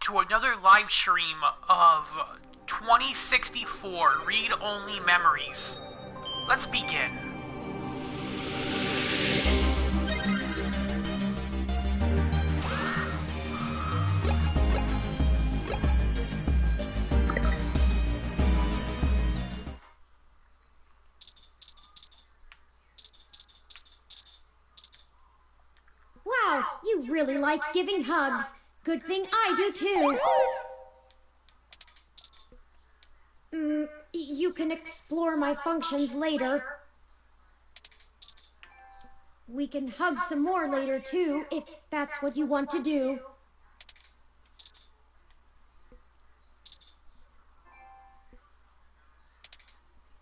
to another live stream of 2064 Read-Only Memories. Let's begin. Wow, you really like giving hugs. Good thing I do too. You can explore my functions later. We can hug some more later too, if that's what you want to do.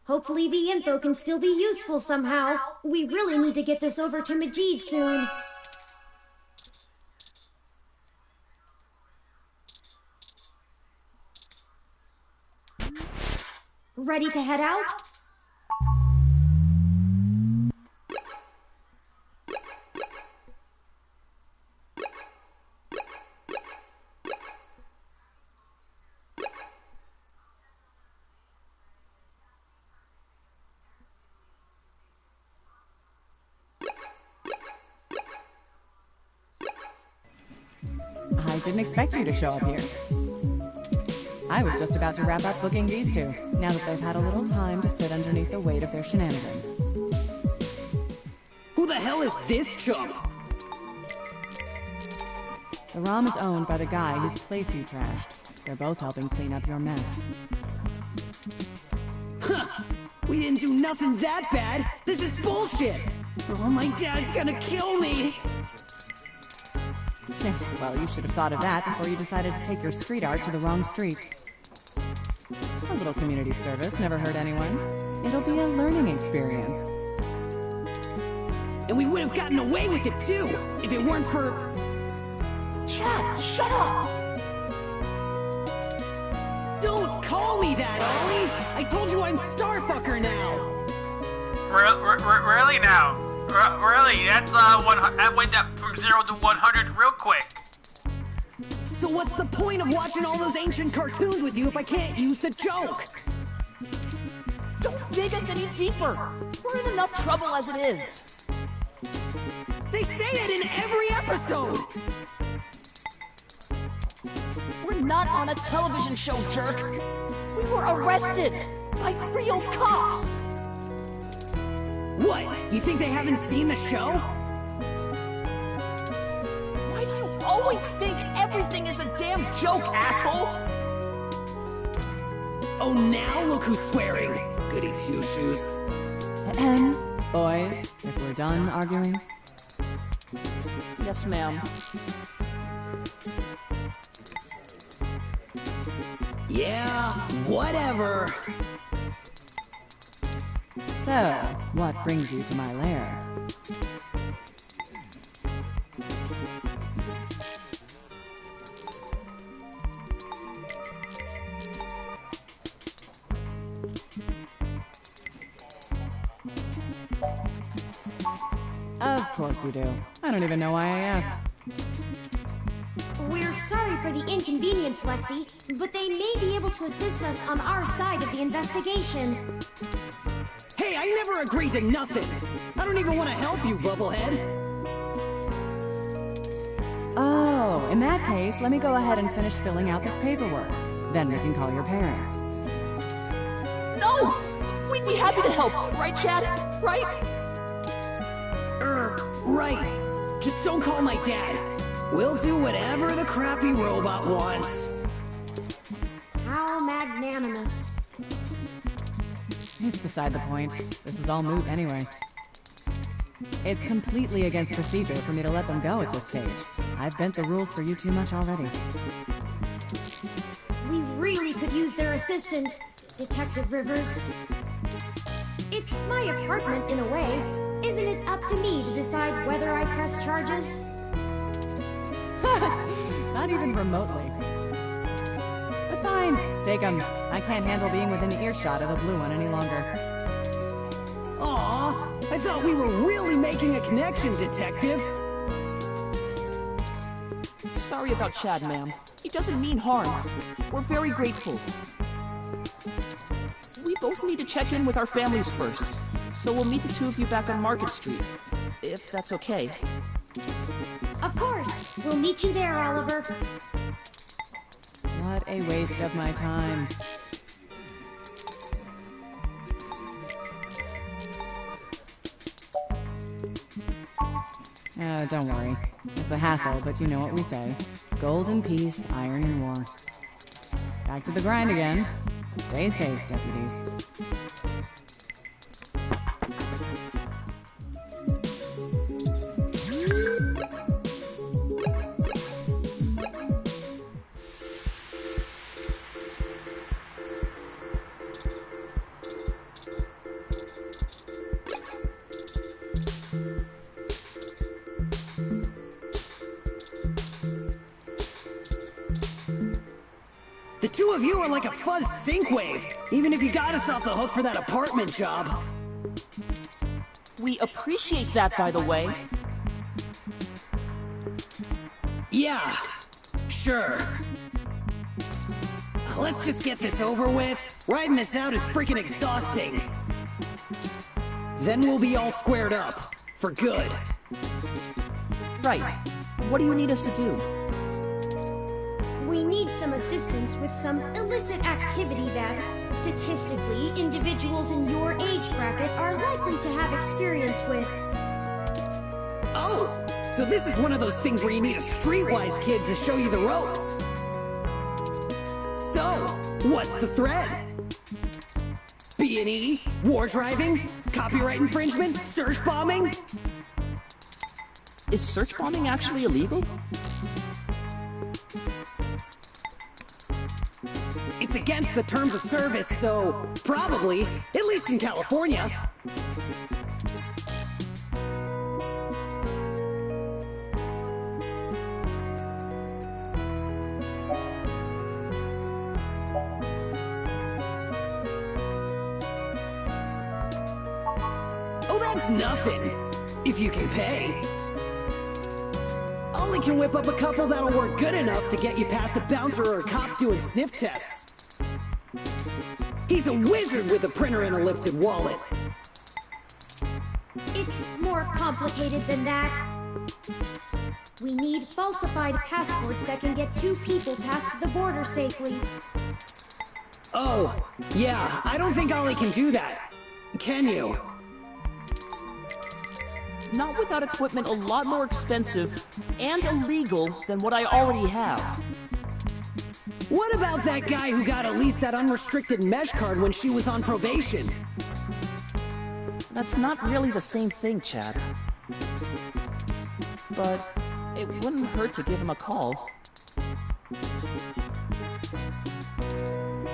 Hopefully the info can still be useful somehow. We really need to get this over to Majid soon. Ready to head out? I didn't expect you to show up here. I was just about to wrap up booking these two, now that they've had a little time to sit underneath the weight of their shenanigans. Who the hell is this chump? The ROM is owned by the guy whose place you trashed. They're both helping clean up your mess. Huh! We didn't do nothing that bad! This is bullshit! Oh, my dad's gonna kill me! Well, you should have thought of that before you decided to take your street art to the wrong street. A little community service never hurt anyone. It'll be a learning experience. And we would have gotten away with it too, if it weren't for... Chad, shut up! Don't call me that, Ollie! I told you I'm Starfucker now! Really now? Really? That went up from 0 to 100 real quick. So what's the point of watching all those ancient cartoons with you if I can't use the joke? Don't dig us any deeper! We're in enough trouble as it is. They say it in every episode! We're not on a television show, jerk! We were arrested! By real cops! What? You think they haven't seen the show? Why do you always think everything is a damn joke, asshole? Oh, now look who's swearing! Goody two-shoes. And, boys, if we're done arguing... Yes, ma'am. Yeah, whatever. So, what brings you to my lair? Of course you do. I don't even know why I asked. We're sorry for the inconvenience, Lexi, but they may be able to assist us on our side of the investigation. Hey, I never agreed to nothing! I don't even want to help you, Bubblehead! Oh, in that case, let me go ahead and finish filling out this paperwork. Then we can call your parents. No! We'd be happy to help, right, Chad? Right? Right. Just don't call my dad. We'll do whatever the crappy robot wants. How magnanimous. It's beside the point. This is all moot anyway. It's completely against procedure for me to let them go at this stage. I've bent the rules for you too much already. We really could use their assistance, Detective Rivers. It's my apartment in a way. Isn't it up to me to decide whether I press charges? Not even remotely. But fine, take them. I can't handle being within earshot of the blue one any longer. Aw, I thought we were really making a connection, Detective. Sorry sorry about Chad, ma'am. He doesn't mean harm. We're very grateful. We both need to check in with our families first, so we'll meet the two of you back on Market Street, if that's okay. Of course. We'll meet you there, Oliver. What a waste of my time. Don't worry. It's a hassle, but you know what we say. Gold in peace, iron in war. Back to the grind again. Stay safe, deputies. The two of you are like a fuzz sync wave, even if you got us off the hook for that apartment job. We appreciate that, by the way. Yeah, sure. Let's just get this over with. Riding this out is freaking exhausting. Then we'll be all squared up. For good. Right. What do you need us to do? We need some assistance with some illicit activity that, statistically, individuals in your age bracket are likely to have experience with. Oh! So this is one of those things where you need a streetwise kid to show you the ropes. So, what's the thread? B&E? War driving? Copyright infringement? Search bombing? Is search bombing actually illegal? It's against the terms of service, so probably, at least in California. Oh, that's nothing, if you can pay. Ollie can whip up a couple that'll work good enough to get you past a bouncer or a cop doing sniff tests. He's a wizard with a printer and a lifted wallet. It's more complicated than that. We need falsified passports that can get two people past the border safely. Oh, yeah, I don't think Ollie can do that. Can you? Not without equipment a lot more expensive and illegal than what I already have. What about that guy who got at least that unrestricted mesh card when she was on probation? That's not really the same thing, Chad. But it wouldn't hurt to give him a call.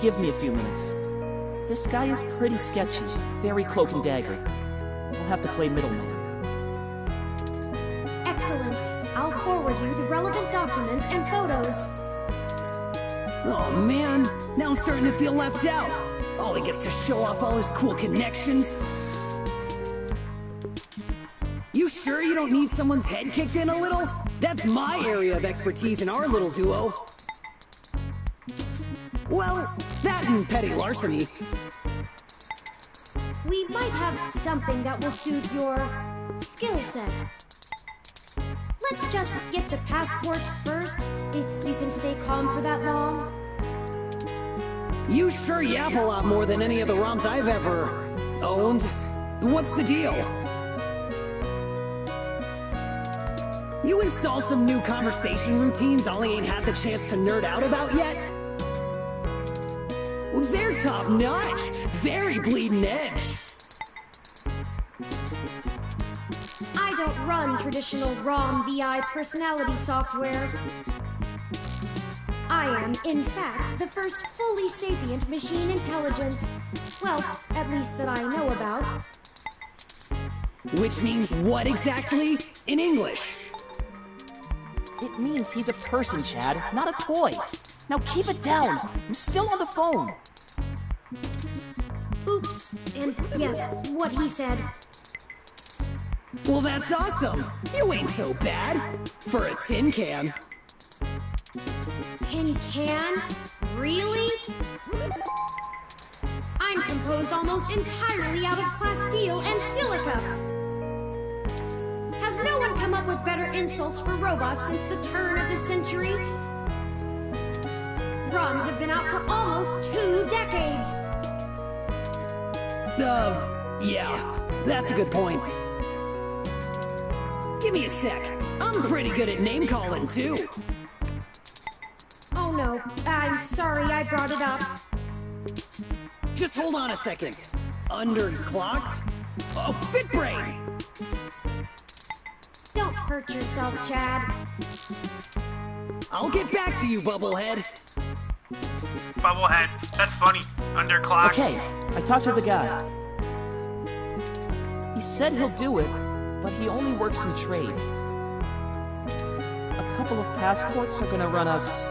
Give me a few minutes. This guy is pretty sketchy, very cloak and dagger. We'll have to play middleman. Excellent. I'll forward you the relevant documents and photos. Oh man, now I'm starting to feel left out. Ollie gets to show off all his cool connections. You sure you don't need someone's head kicked in a little? That's my area of expertise in our little duo. Well, that and petty larceny. We might have something that will suit your skill set. Let's just get the passports first, if you can stay calm for that long. You sure yap a lot more than any of the ROMs I've ever owned. What's the deal? You install some new conversation routines Ollie ain't had the chance to nerd out about yet? Well, they're top notch. Very bleeding edge. I don't run traditional ROM VI personality software. I am, in fact, the first fully sapient machine intelligence. Well, at least that I know about. Which means what exactly? In English? It means he's a person, Chad, not a toy. Now keep it down. I'm still on the phone. Oops, and yes, what he said. Well, that's awesome. You ain't so bad. For a tin can. tin can? Really? I'm composed almost entirely out of plasteel and silica. Has no one come up with better insults for robots since the turn of the century? ROMs have been out for almost 2 decades. Yeah, that's a good point. Give me a sec. I'm pretty good at name calling, too. Oh no, I'm sorry I brought it up. Just hold on a second. Underclocked? Oh, BitBrain! Don't hurt yourself, Chad. I'll get back to you, Bubblehead. Bubblehead. That's funny. Underclock. Okay, I talked to the guy. He said he'll do it, but he only works in trade. A couple of passports are gonna run us...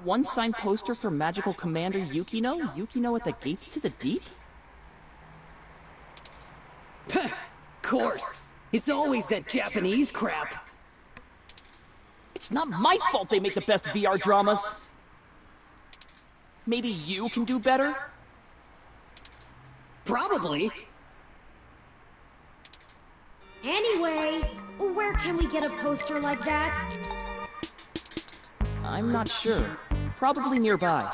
one signed poster for Magical Commander Yukino? Yukino at the Gates to the Deep? Course. It's always that Japanese crap. It's not my fault they make the best VR dramas. Maybe you can do better? Probably. Anyway, where can we get a poster like that? I'm not sure. Probably nearby.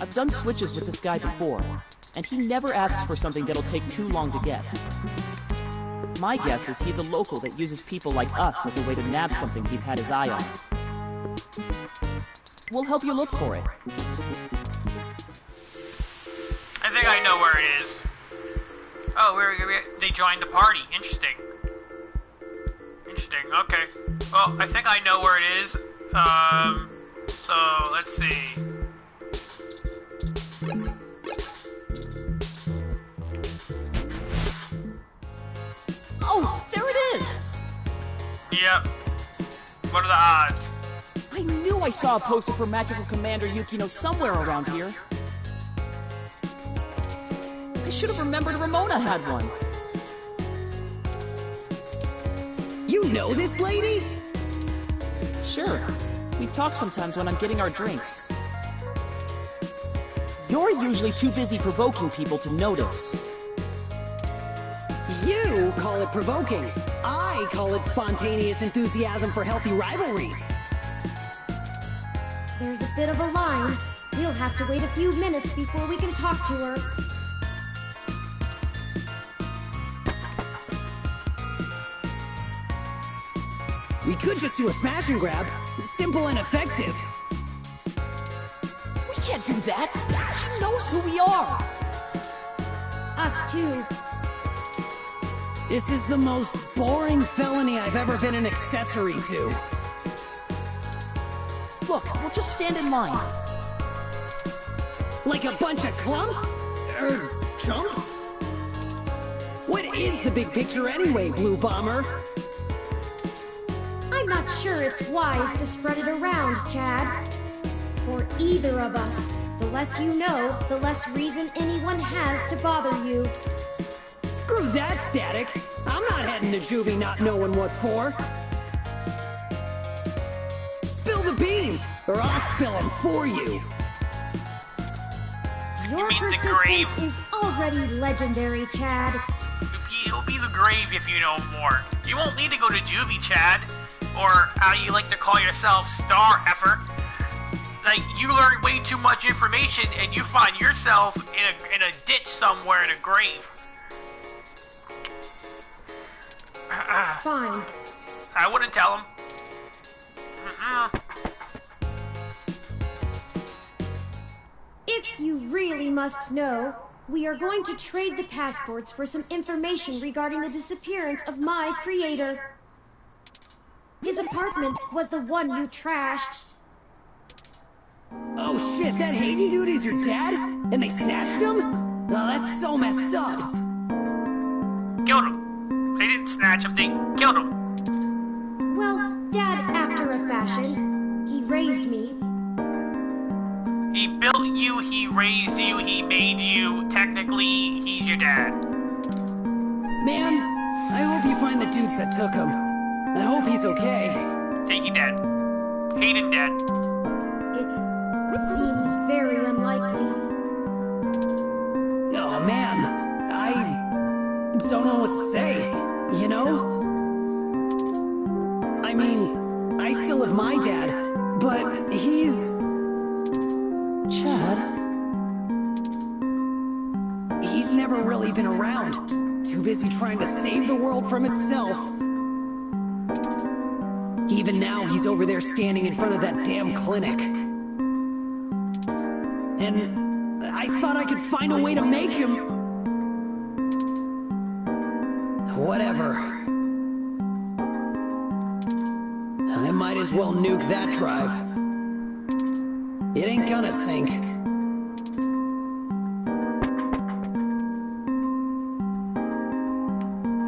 I've done switches with this guy before, and he never asks for something that'll take too long to get. My guess is he's a local that uses people like us as a way to nab something he's had his eye on. We'll help you look for it. I think I know where it is. Oh, they joined the party. Interesting. Interesting. Okay. Well, I think I know where it is. So let's see. Oh, there it is! Yep. What are the odds? I knew I saw a poster for Magical Commander Yukino somewhere around here. I should have remembered Ramona had one. You know this lady? Sure. We talk sometimes when I'm getting our drinks. You're usually too busy provoking people to notice. You call it provoking. I call it spontaneous enthusiasm for healthy rivalry. There's a bit of a line. We'll have to wait a few minutes before we can talk to her. We could just do a smash and grab. Simple and effective. We can't do that! She knows who we are! Us too. This is the most boring felony I've ever been an accessory to. Look, we'll just stand in line. Like a bunch of clumps? Chumps? What is the big picture anyway, Blue Bomber? I'm not sure it's wise to spread it around, Chad. For either of us, the less you know, the less reason anyone has to bother you. Screw that, Static. I'm not heading to juvie not knowing what for. Spill the beans, or I'll spill them for you. Your mean the grave? persistence is already legendary, Chad. It'll be the grave if you know more. You won't need to go to juvie, Chad. Or how you like to call yourself, star effer. Like, you learn way too much information and you find yourself in a ditch somewhere in a grave. Fine. I wouldn't tell him. If you really must know, we are going to trade the passports for some information regarding the disappearance of my creator. His apartment was the one you trashed. Oh shit, that Hayden dude is your dad? And they snatched him? Oh, that's so messed up. Killed him. They didn't snatch him, they killed him. Well, Dad, after a fashion, he raised me. He built you, he raised you, he made you. Technically, he's your dad. Man, I hope you find the dudes that took him. I hope he's okay. He dead. Hayden dead. It seems very unlikely. Oh man, I don't know what to say, you know? I mean, I still have my dad, but he's... Chad? He's never really been around. Too busy trying to save the world from itself. Even now, he's over there standing in front of that damn clinic. And I thought I could find a way to make him... Whatever. I might as well nuke that drive. It ain't gonna sink.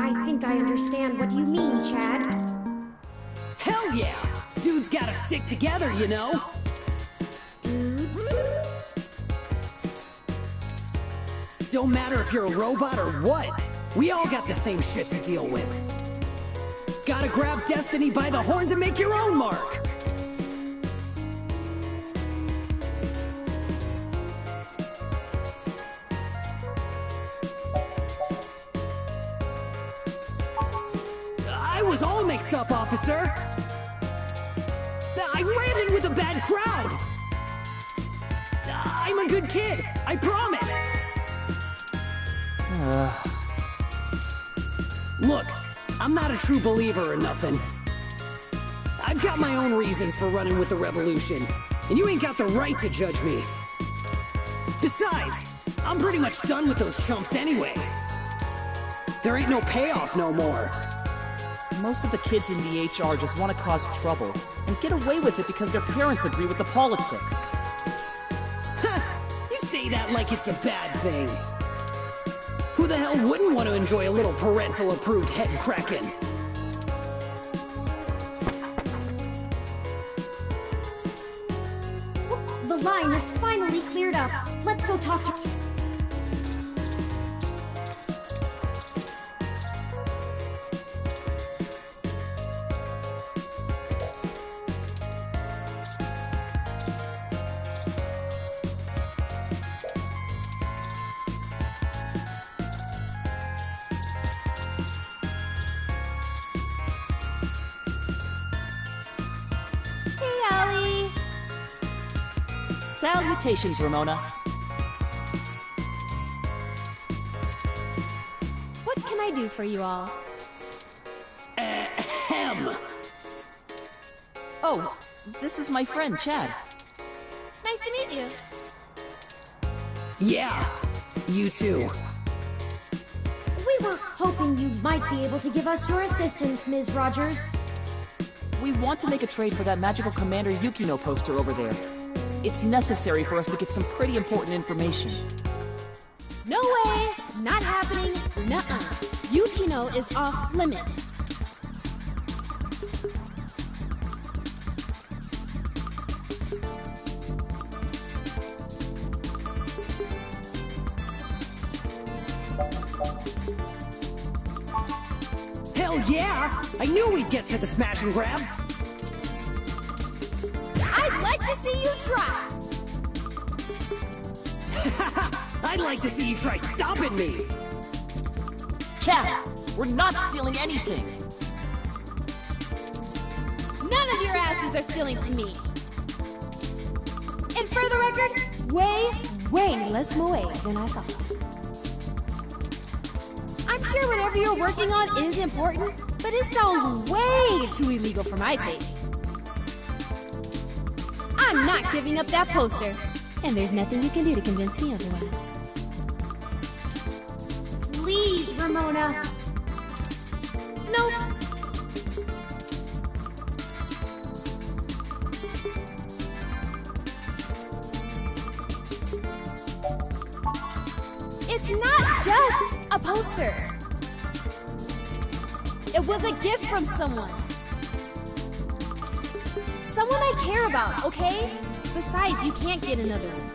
I think I understand what you mean, Chad. Hell yeah! Dudes gotta stick together, you know? Dudes? Don't matter if you're a robot or what. We all got the same shit to deal with. Gotta grab destiny by the horns and make your own mark! I was all mixed up, officer! I ran in with a bad crowd! I'm a good kid, I promise! Look, I'm not a true believer or nothing. I've got my own reasons for running with the revolution, and you ain't got the right to judge me. Besides, I'm pretty much done with those chumps anyway. There ain't no payoff no more. Most of the kids in the HR just want to cause trouble and get away with it because their parents agree with the politics. You say that like it's a bad thing. Who the hell wouldn't want to enjoy a little parental-approved head-cracking? The line is finally cleared up. Let's go talk to... Salutations, Ramona. What can I do for you all? Ahem. Oh, this is my friend, Chad. Nice to meet you. Yeah, you too. We were hoping you might be able to give us your assistance, Ms. Rogers. We want to make a trade for that magical Commander Yukino poster over there. It's necessary for us to get some pretty important information. No way! Not happening. Nuh-uh. Yukino is off limits. Hell yeah! I knew we'd get to the smash and grab! I'd like to see you try! I'd like to see you try stopping me! Chad, we're not stealing anything! None of your asses are stealing from me! And for the record, way less moe than I thought. I'm sure whatever you're working on is important, but it sounds way too illegal for my taste. I'm not giving up that poster, and there's nothing you can do to convince me otherwise. Please, Ramona. Nope. It's not just a poster. It was a gift from someone. Someone I care about, okay? Besides, you can't get another one.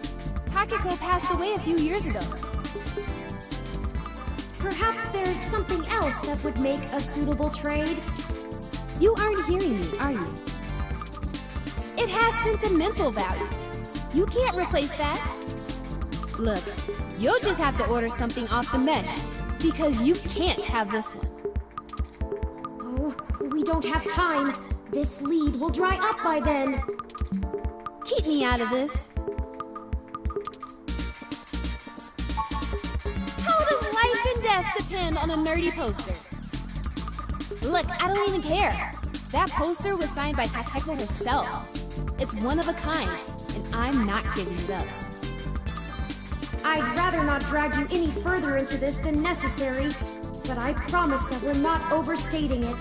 Takako passed away a few years ago. Perhaps there's something else that would make a suitable trade? You aren't hearing me, are you? It has sentimental value. You can't replace that. Look, you'll just have to order something off the mesh, because you can't have this one. Oh, we don't have time. This lead will dry up by then. Keep me out of this. How does life and death depend on a nerdy poster? Look, I don't even care. That poster was signed by Takeko herself. It's one of a kind, and I'm not giving it up. I'd rather not drag you any further into this than necessary, but I promise that we're not overstating it.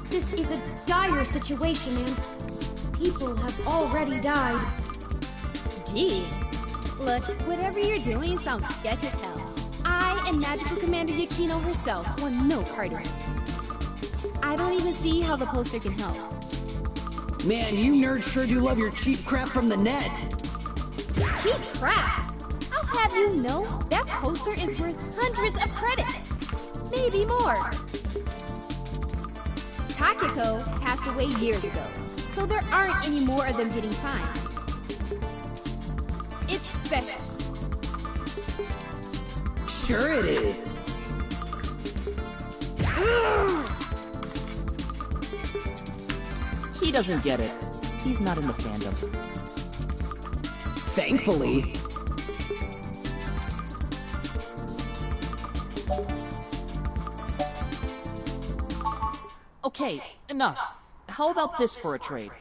This is a dire situation, and people have already died. Jeez. Look, whatever you're doing sounds sketch as hell. I and Magical Commander Yukino herself want no part of it. I don't even see how the poster can help. Man, you nerds sure do love your cheap crap from the net. Cheap crap! I'll have you know that poster is worth hundreds of credits. Maybe more. Takeko passed away years ago, so there aren't any more of them getting signed. It's special. Sure it is. He doesn't get it. He's not in the fandom. Thankfully. Okay, enough. How about this for a trade?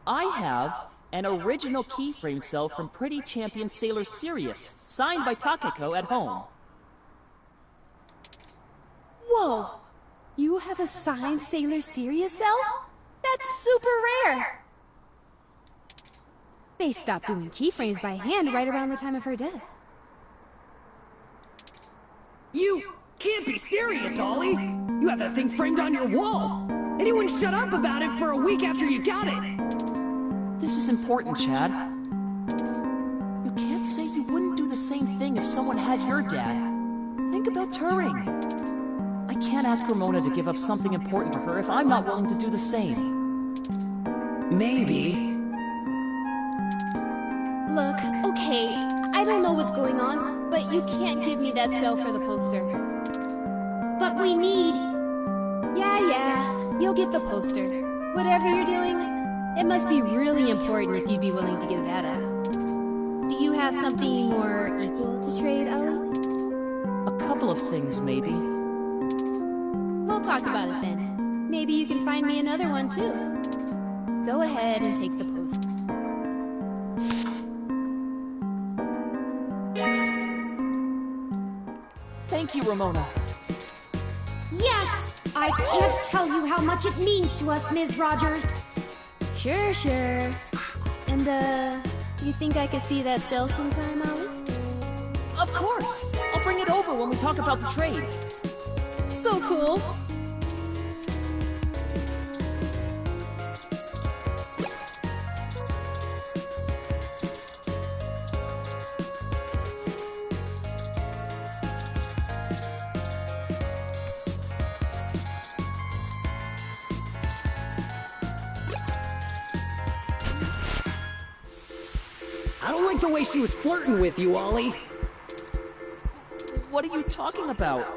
I have an original keyframe cell from Pretty Champion Sailor Sirius, signed by Takeko at home. Whoa! You have a signed Sailor Sirius cell? That's super rare! They stopped doing keyframes by hand right around the time of her death. You can't be serious, Ollie! You have that thing framed on your wall! And you wouldn't shut up about it for a week after you got it! This is important, Chad. You can't say you wouldn't do the same thing if someone had your dad. Think about Turing. I can't ask Ramona to give up something important to her if I'm not willing to do the same. Maybe. Look, okay, I don't know what's going on, but you can't give me that cell for the poster. But we need... Yeah, you'll get the poster. Whatever you're doing, it must be really important if you'd be willing to give that up. Do you have something more equal to trade, Ollie? A couple of things, maybe. We'll talk about it then. Maybe you can find me another one, too. Go ahead and take the poster. Thank you, Ramona. Yes! I can't tell you how much it means to us, Ms. Rogers. Sure. And, you think I could see that cell sometime, Ollie? Of course! I'll bring it over when we talk about the trade. So cool! I don't like the way she was flirting with you, Ollie. What are you talking about?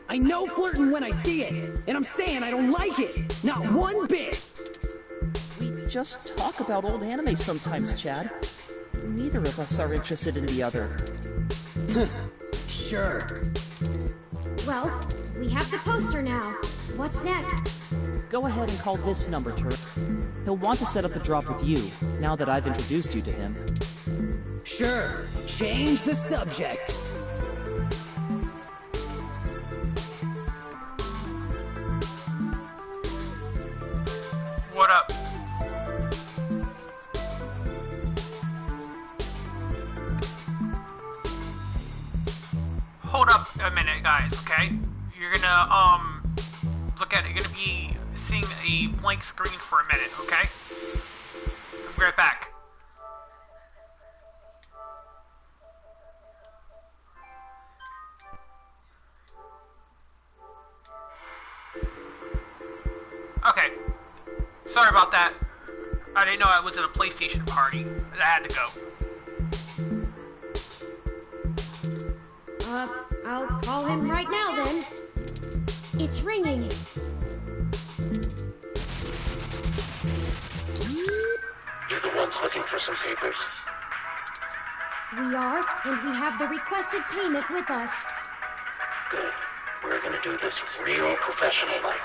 I know flirting when I see it, and I'm saying I don't like it. Not one bit. We just talk about old anime sometimes, Chad. Neither of us are interested in the other. Sure. Well, we have the poster now. What's next? Go ahead and call this number, Turk. He'll want to set up the drop with you, now that I've introduced you to him. Sure. Change the subject. What up? Hold up a minute, guys, okay? You're gonna, look at it. You're gonna be seeing a blank screen for a minute, okay? I'll be right back. Sorry about that. I didn't know I was at a PlayStation party. I had to go. I'll call him right now then. It's ringing. You're the ones looking for some papers? We are, and we have the requested payment with us. Good. We're gonna do this real professional-like.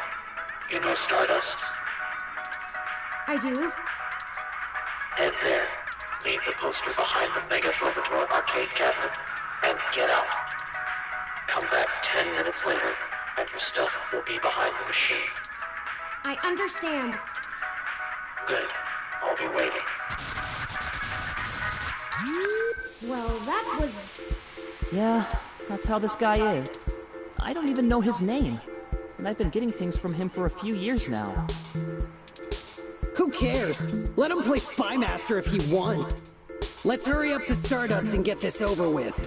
You know Stardust? I do. Head there. Leave the poster behind the Mega Fobator arcade cabinet, and get out. Come back 10 minutes later, and your stuff will be behind the machine. I understand. Good. I'll be waiting. Well, that was... Yeah, that's how this guy is. I don't even know his name. And I've been getting things from him for a few years now. Who cares? Let him play Spy Master if he won. Let's hurry up to Stardust and get this over with.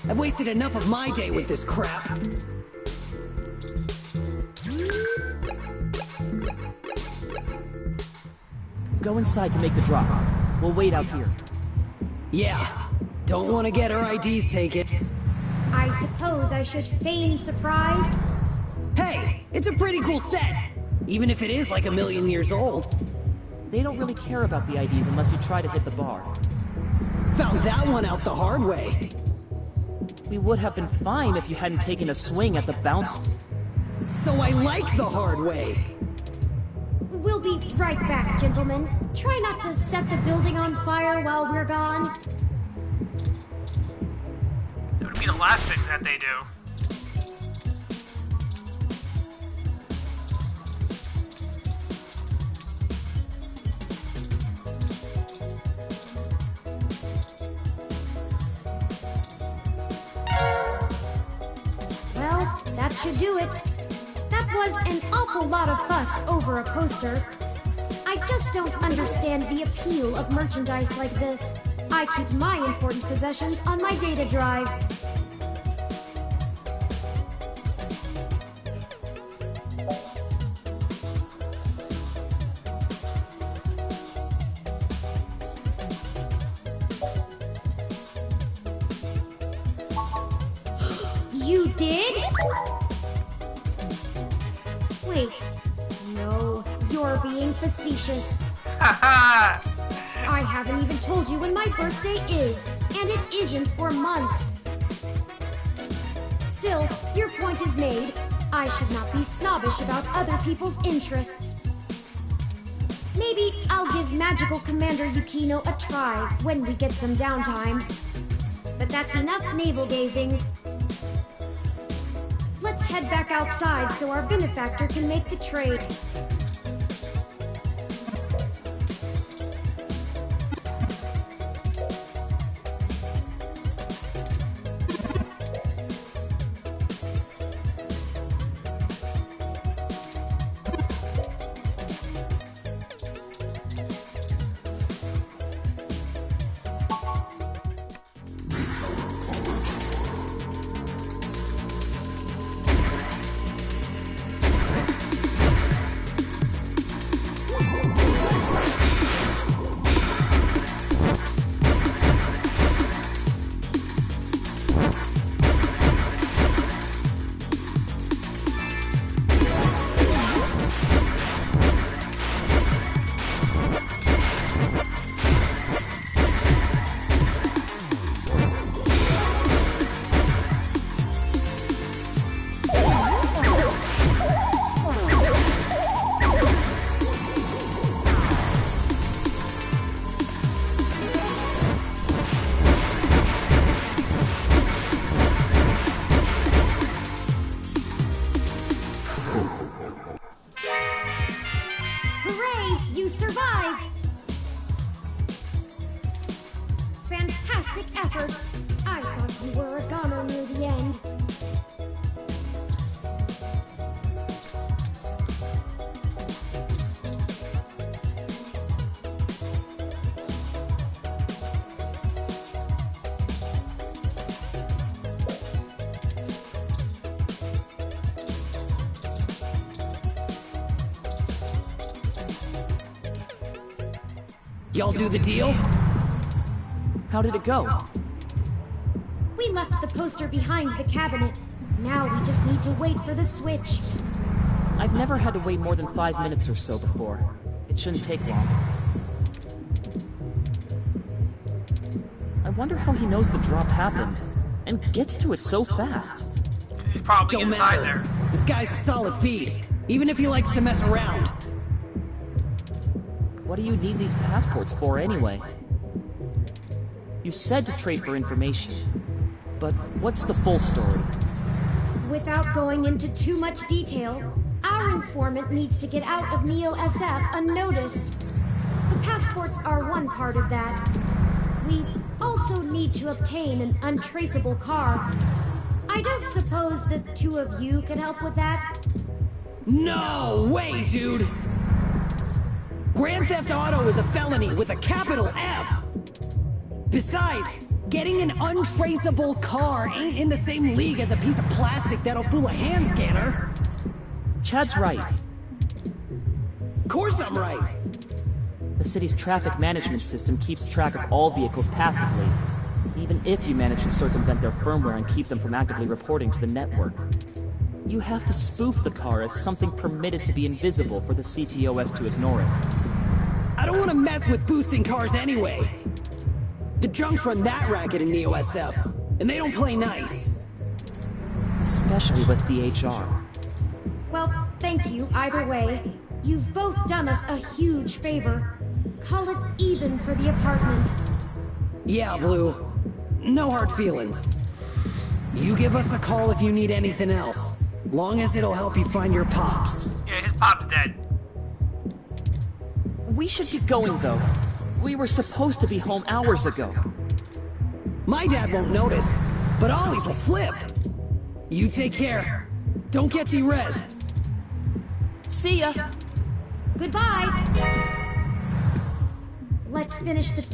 I've wasted enough of my day with this crap. Go inside to make the drop. We'll wait out here. Yeah, don't want to get our IDs taken. I suppose I should feign surprise. Hey, it's a pretty cool set. Even if it is like a million years old. They don't really care about the IDs unless you try to hit the bar. Found that one out the hard way. We would have been fine if you hadn't taken a swing at the bounce. So I like the hard way. We'll be right back, gentlemen. Try not to set the building on fire while we're gone. It would be the last thing that they do. Well, that should do it. That was an awful lot of fuss over a poster. I just don't understand the appeal of merchandise like this. I keep my important possessions on my data drive. You did? Wait. No, you're being facetious. Haha! I haven't even told you when my birthday is, and it isn't for months. Still, your point is made. I should not be snobbish about other people's interests. Maybe I'll give Magical Commander Yukino a try when we get some downtime. But that's enough navel-gazing. Let's head back outside so our benefactor can make the trade. Fantastic effort! I thought you were a goner near the end. Y'all do the deal? How did it go? We left the poster behind the cabinet. Now we just need to wait for the switch. I've never had to wait more than 5 minutes or so before. It shouldn't take long. I wonder how he knows the drop happened, and gets to it so fast. He's probably Don't inside matter. there. This guy's a solid feed, even if he likes to mess around. What do you need these passports for anyway? You said to trade for information, but what's the full story? Without going into too much detail, our informant needs to get out of Neo SF unnoticed. The passports are one part of that. We also need to obtain an untraceable car. I don't suppose the two of you could help with that? No way, dude! Grand Theft Auto is a felony with a capital F! Besides, getting an untraceable car ain't in the same league as a piece of plastic that'll fool a hand scanner. Chad's right. Course I'm right. The city's traffic management system keeps track of all vehicles passively, even if you manage to circumvent their firmware and keep them from actively reporting to the network. You have to spoof the car as something permitted to be invisible for the CTOS to ignore it. I don't want to mess with boosting cars anyway. The junks run that racket in Neo SF, and they don't play nice. Especially with VHR. Well, thank you either way. You've both done us a huge favor. Call it even for the apartment. Yeah, Blue. No hard feelings. You give us a call if you need anything else. Long as it'll help you find your pops. Yeah, his pop's dead. We should get going, though. We were supposed to be home hours ago. My dad won't notice, but Ollie's will flip. You take care. Don't get de-rezzed. See ya! Goodbye! Let's finish the...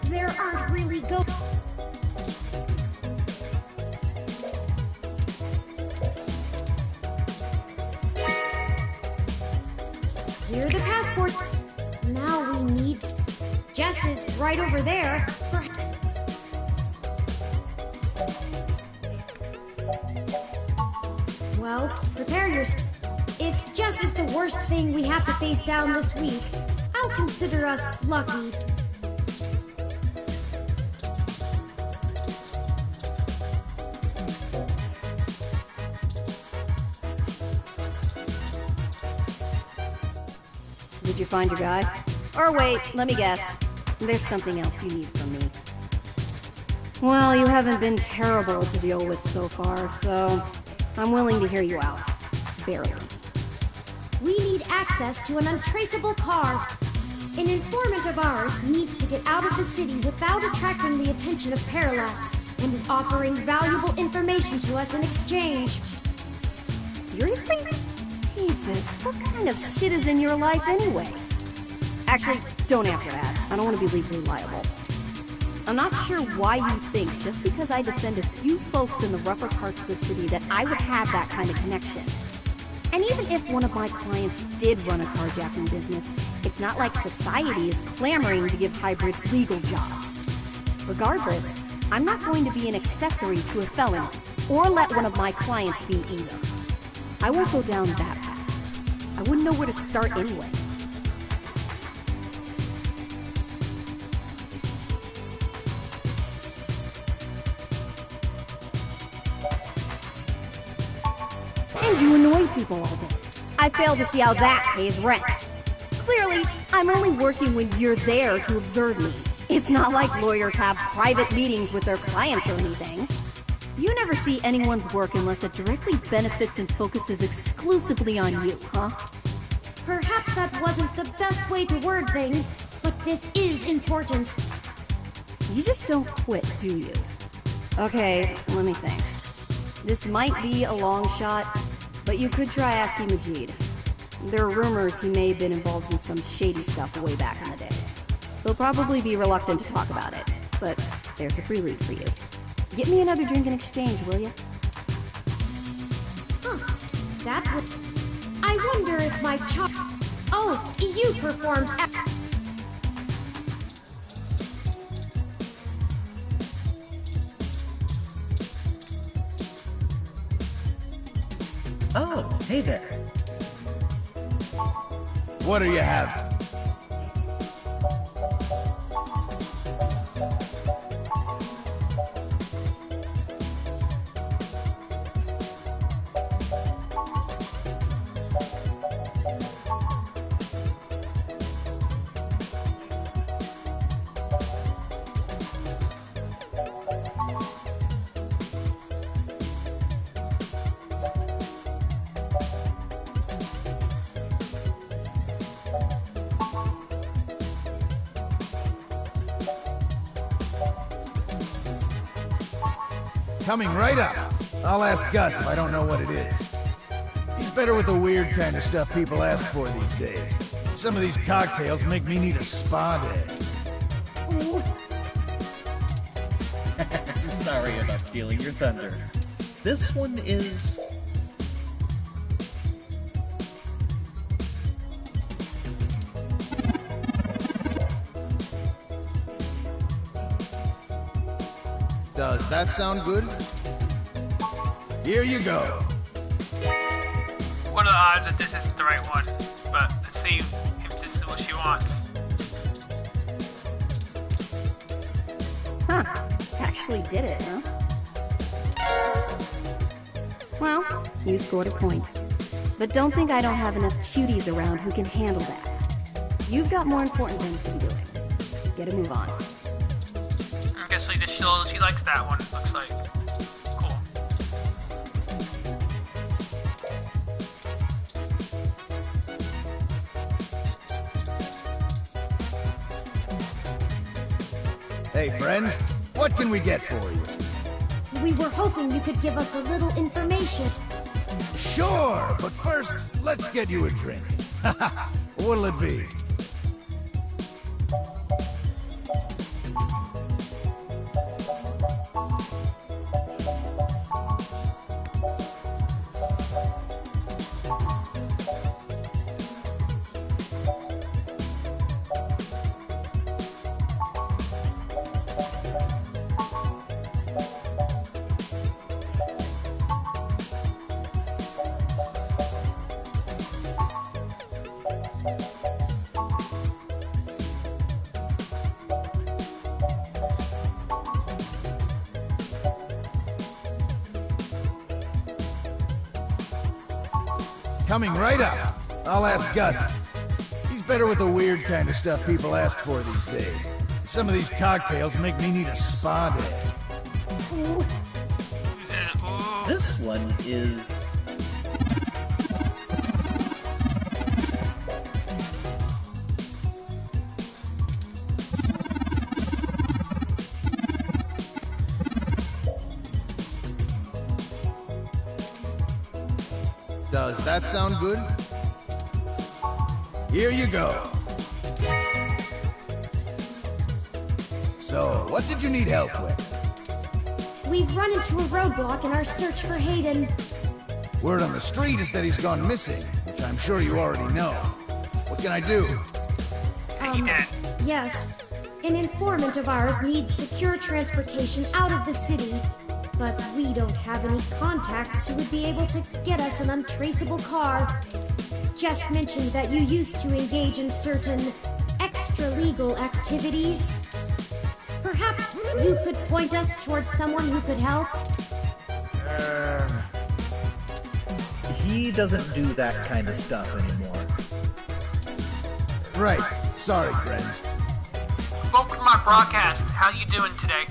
There aren't really go... Here are the passports. Now we need... Jess is right over there. Well, prepare yourself. If Jess is the worst thing we have to face down this week, I'll consider us lucky. Did you find your guy? Or wait, let me guess. There's something else you need from me. Well, you haven't been terrible to deal with so far, so I'm willing to hear you out. Barely. We need access to an untraceable car. An informant of ours needs to get out of the city without attracting the attention of Parallax, and is offering valuable information to us in exchange. Seriously? Jesus, what kind of shit is in your life anyway? Actually, don't answer that. I don't want to be legally liable. I'm not sure why you think just because I defend a few folks in the rougher parts of the city that I would have that kind of connection. And even if one of my clients did run a carjacking business, it's not like society is clamoring to give hybrids legal jobs. Regardless, I'm not going to be an accessory to a felony, or let one of my clients be either. I won't go down that path. I wouldn't know where to start anyway. And you annoy people all day. I fail to see how that pays rent. Clearly, I'm only working when you're there to observe me. It's not like lawyers have private meetings with their clients or anything. You never see anyone's work unless it directly benefits and focuses exclusively on you, huh? Perhaps that wasn't the best way to word things, but this is important. You just don't quit, do you? Okay, let me think. This might be a long shot, but you could try asking Majid. There are rumors he may have been involved in some shady stuff way back in the day. He'll probably be reluctant to talk about it, but there's a free lead for you. Get me another drink in exchange, will you? Huh. That would... I wonder if my Oh, you performed... Oh, hey there. What do you have? Coming right up. I'll ask Gus if I don't know what it is. He's better with the weird kind of stuff people ask for these days. Some of these cocktails make me need a spa day. Sorry about stealing your thunder. This one is... Does that sound good? Here you go. What are the odds that this isn't the right one? But let's see if this is what she wants. Huh. Actually did it, huh? Well, you scored a point. But don't think I don't have enough cuties around who can handle that. You've got more important things to be doing. Get a move on. I guess she likes that one, looks like. Cool. Hey, friends, what can we get for you? We were hoping you could give us a little information. Sure, but first, let's get you a drink. What'll it be? Coming right up. I'll ask Gus. He's better with the weird kind of stuff people ask for these days. Some of these cocktails make me need a spa day. This one is... Does that sound good? Here you go. So, what did you need help with? We've run into a roadblock in our search for Hayden. Word on the street is that he's gone missing, which I'm sure you already know. What can I do? He dead. Yes. An informant of ours needs secure transportation out of the city, but we don't have any contacts who would be able to get us an untraceable car. Jess mentioned that you used to engage in certain extra-legal activities. Perhaps you could point us towards someone who could help? He doesn't do that kind of stuff anymore. Right. Sorry, friends. Welcome to my broadcast. How you doing today?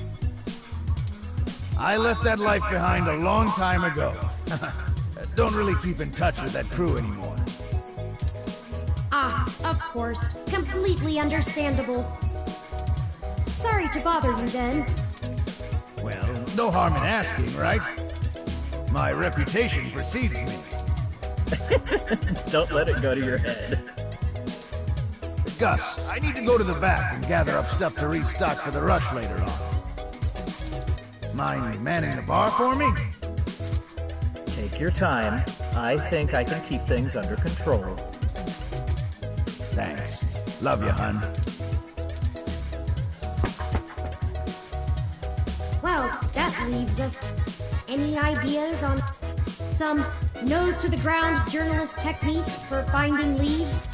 I left that life behind a long time ago. Don't really keep in touch with that crew anymore. Ah, of course. Completely understandable. Sorry to bother you then. Well, no harm in asking, right? My reputation precedes me. Don't let it go to your head. Gus, I need to go to the back and gather up stuff to restock for the rush later on. Mind manning the bar for me? Take your time. I think I can keep things under control. Thanks. Love you, hun. Well, that leaves us. Any ideas on some nose-to-the-ground journalist techniques for finding leads?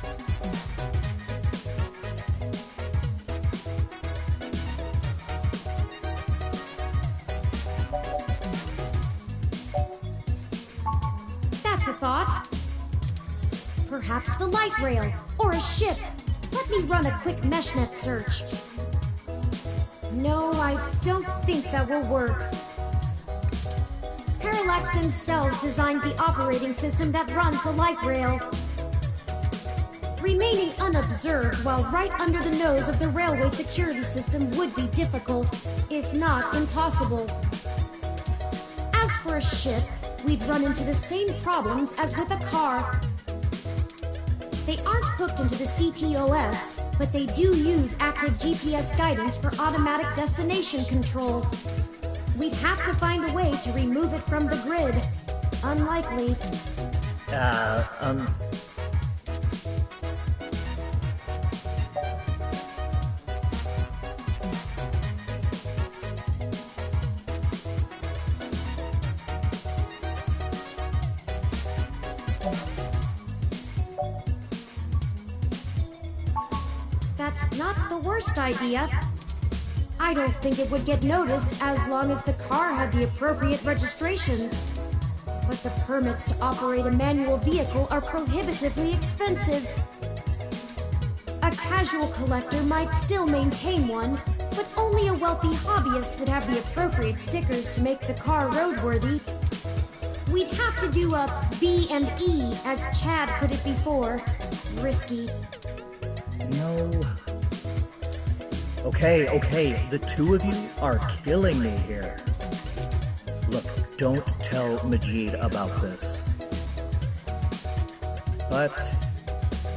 That's a thought. Perhaps the light rail, or a ship. Let me run a quick meshnet search. No, I don't think that will work. Parallax themselves designed the operating system that runs the light rail. Remaining unobserved while right under the nose of the railway security system would be difficult, if not impossible. As for a ship, we'd run into the same problems as with a car. They aren't hooked into the CTOS, but they do use active GPS guidance for automatic destination control. We'd have to find a way to remove it from the grid. Unlikely. That's not the worst idea. I don't think it would get noticed as long as the car had the appropriate registrations. But the permits to operate a manual vehicle are prohibitively expensive. A casual collector might still maintain one, but only a wealthy hobbyist would have the appropriate stickers to make the car roadworthy. We'd have to do a B&E, as Chad put it before. Risky. No. Okay, the two of you are killing me here. Look, don't tell Majid about this. But,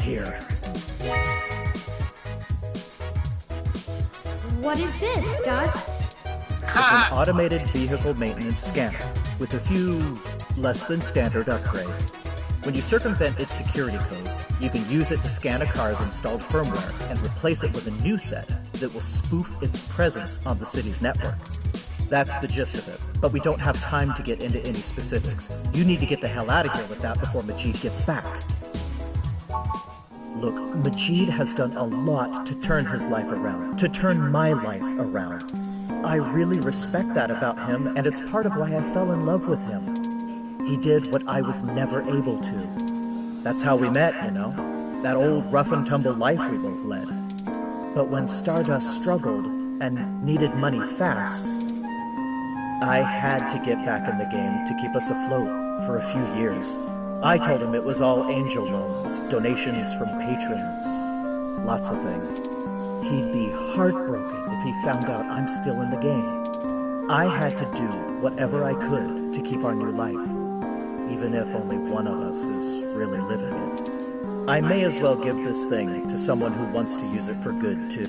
here. What is this, Gus? It's an automated vehicle maintenance scanner, with a few less than standard upgrades. When you circumvent its security codes, you can use it to scan a car's installed firmware and replace it with a new set that will spoof its presence on the city's network. That's the gist of it, but we don't have time to get into any specifics. You need to get the hell out of here with that before Majid gets back. Look, Majid has done a lot to turn his life around, to turn my life around. I really respect that about him, and it's part of why I fell in love with him. He did what I was never able to. That's how we met, you know? That old rough-and-tumble life we both led. But when Stardust struggled and needed money fast, I had to get back in the game to keep us afloat for a few years. I told him it was all angel loans, donations from patrons, lots of things. He'd be heartbroken if he found out I'm still in the game. I had to do whatever I could to keep our new life, even if only one of us is really living it. I may as well give this thing to someone who wants to use it for good, too.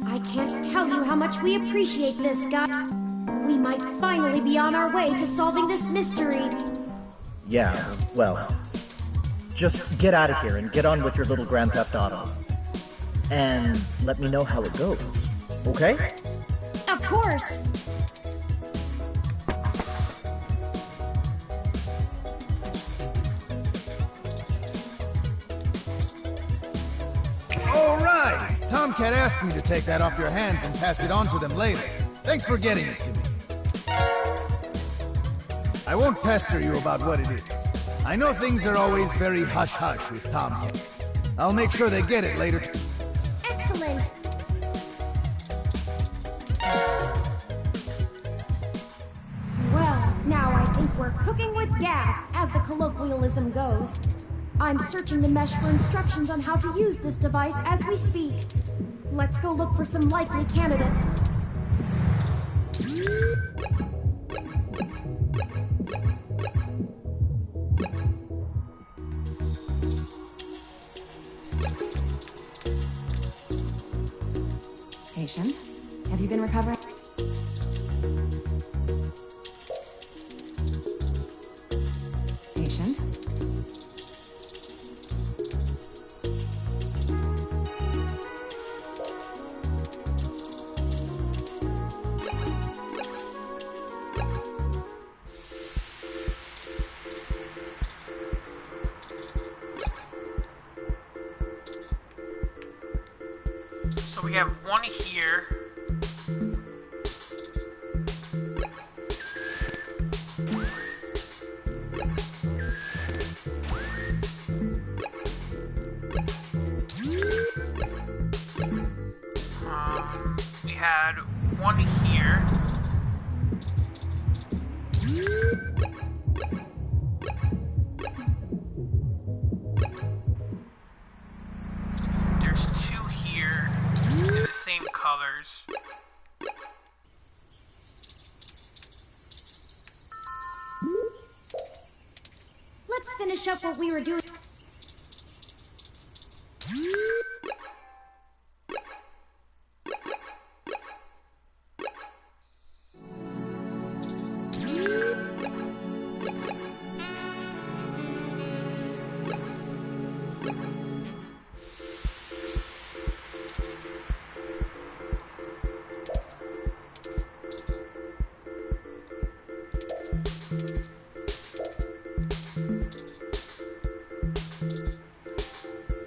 I can't tell you how much we appreciate this, Scott. We might finally be on our way to solving this mystery. Yeah, well, just get out of here and get on with your little Grand Theft Auto. And let me know how it goes, okay? Of course. All right! Tomcat asked me to take that off your hands and pass it on to them later. Thanks for getting it to me. I won't pester you about what it is. I know things are always very hush-hush with Tomcat. I'll make sure they get it later. Excellent. Well, now I think we're cooking with gas, as the colloquialism goes. I'm searching the mesh for instructions on how to use this device as we speak. Let's go look for some likely candidates. Patient, have you been recovering? Patient? So we have one here. We had one here. There's two here. They're the same colors. Let's finish up what we were doing.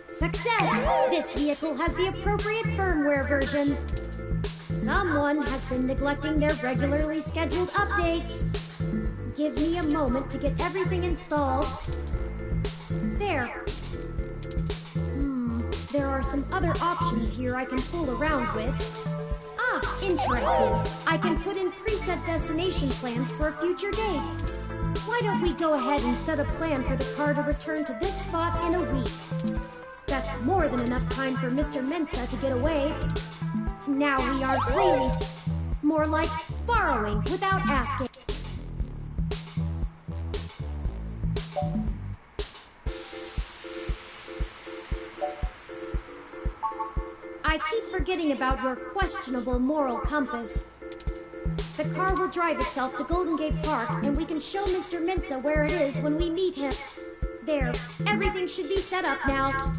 Success! This vehicle has the appropriate firmware version. Someone has been neglecting their regularly scheduled updates. Give me a moment to get everything installed. There. There are some other options here I can fool around with. Ah, interesting. I can put in preset destination plans for a future date. Why don't we go ahead and set a plan for the car to return to this spot in a week? That's more than enough time for Mr. Mensa to get away. Now we are really more like borrowing without asking. I keep forgetting about your questionable moral compass. The car will drive itself to Golden Gate Park, and we can show Mr. Mensa where it is when we meet him. There, everything should be set up now.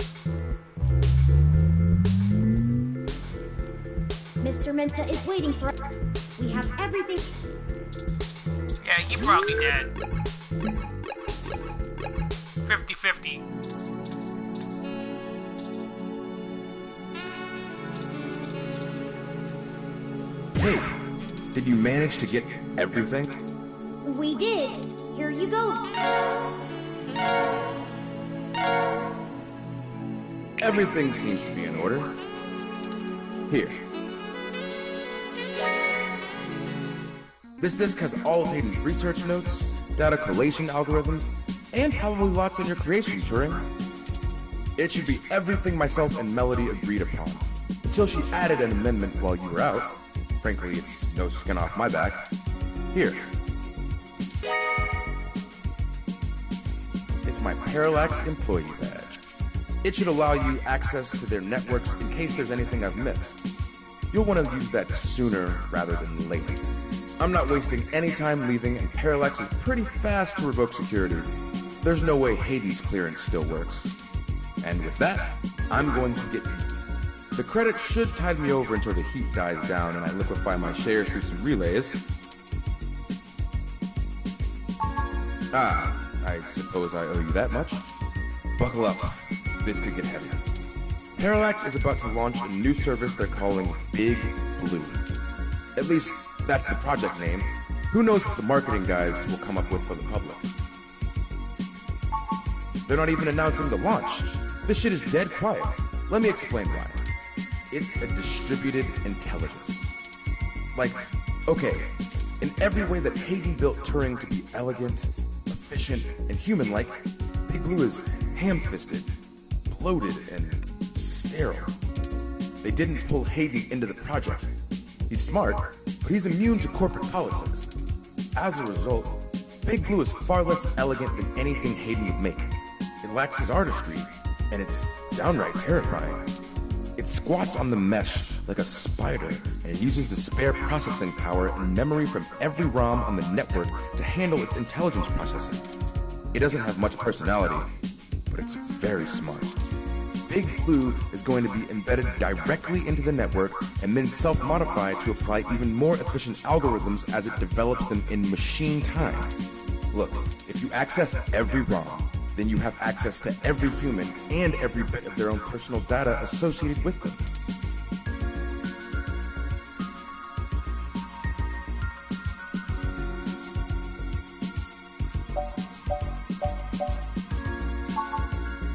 Mr. Mensa is waiting for us. We have everything. Yeah, he probably dead. 50-50. Hey, did you manage to get everything? We did. Here you go. Everything seems to be in order. Here. This disc has all of Hayden's research notes, data collation algorithms, and probably lots on your creation, Turing. It should be everything myself and Melody agreed upon, until she added an amendment while you were out. Frankly, it's no skin off my back. Here. It's my Parallax employee badge. It should allow you access to their networks in case there's anything I've missed. You'll want to use that sooner rather than later. I'm not wasting any time leaving, and Parallax is pretty fast to revoke security. There's no way Hades clearance still works. And with that, I'm going to get you. The credit should tide me over until the heat dies down and I liquefy my shares through some relays. I suppose I owe you that much. Buckle up. This could get heavy. Parallax is about to launch a new service they're calling Big Blue. At least, that's the project name. Who knows what the marketing guys will come up with for the public. They're not even announcing the launch. This shit is dead quiet. Let me explain why. It's a distributed intelligence. Like, okay, in every way that Hayden built Turing to be elegant, efficient, and human-like, Big Blue is ham-fisted, bloated, and sterile. They didn't pull Hayden into the project. He's smart, but he's immune to corporate politics. As a result, Big Blue is far less elegant than anything Hayden would make. It lacks his artistry, and it's downright terrifying. It squats on the mesh like a spider and uses the spare processing power and memory from every ROM on the network to handle its intelligence processing. It doesn't have much personality, but it's very smart. Big Blue is going to be embedded directly into the network and then self-modify to apply even more efficient algorithms as it develops them in machine time. Look, if you access every ROM, then you have access to every human and every bit of their own personal data associated with them.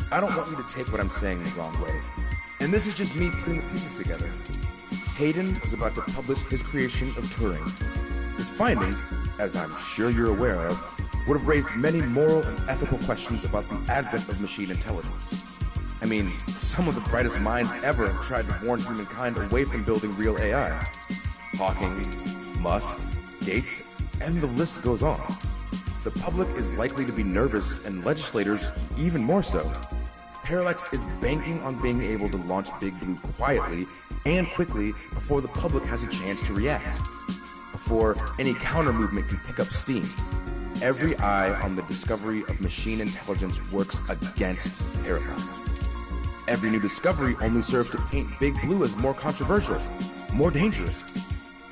I don't want you to take what I'm saying the wrong way. And this is just me putting the pieces together. Hayden was about to publish his creation of Turing. His findings, as I'm sure you're aware of, would have raised many moral and ethical questions about the advent of machine intelligence. I mean, some of the brightest minds ever have tried to warn humankind away from building real AI. Hawking, Musk, Gates, and the list goes on. The public is likely to be nervous, and legislators even more so. Parallax is banking on being able to launch Big Blue quietly and quickly before the public has a chance to react, before any counter-movement can pick up steam. Every eye on the discovery of machine intelligence works against Parallax. Every new discovery only serves to paint Big Blue as more controversial, more dangerous.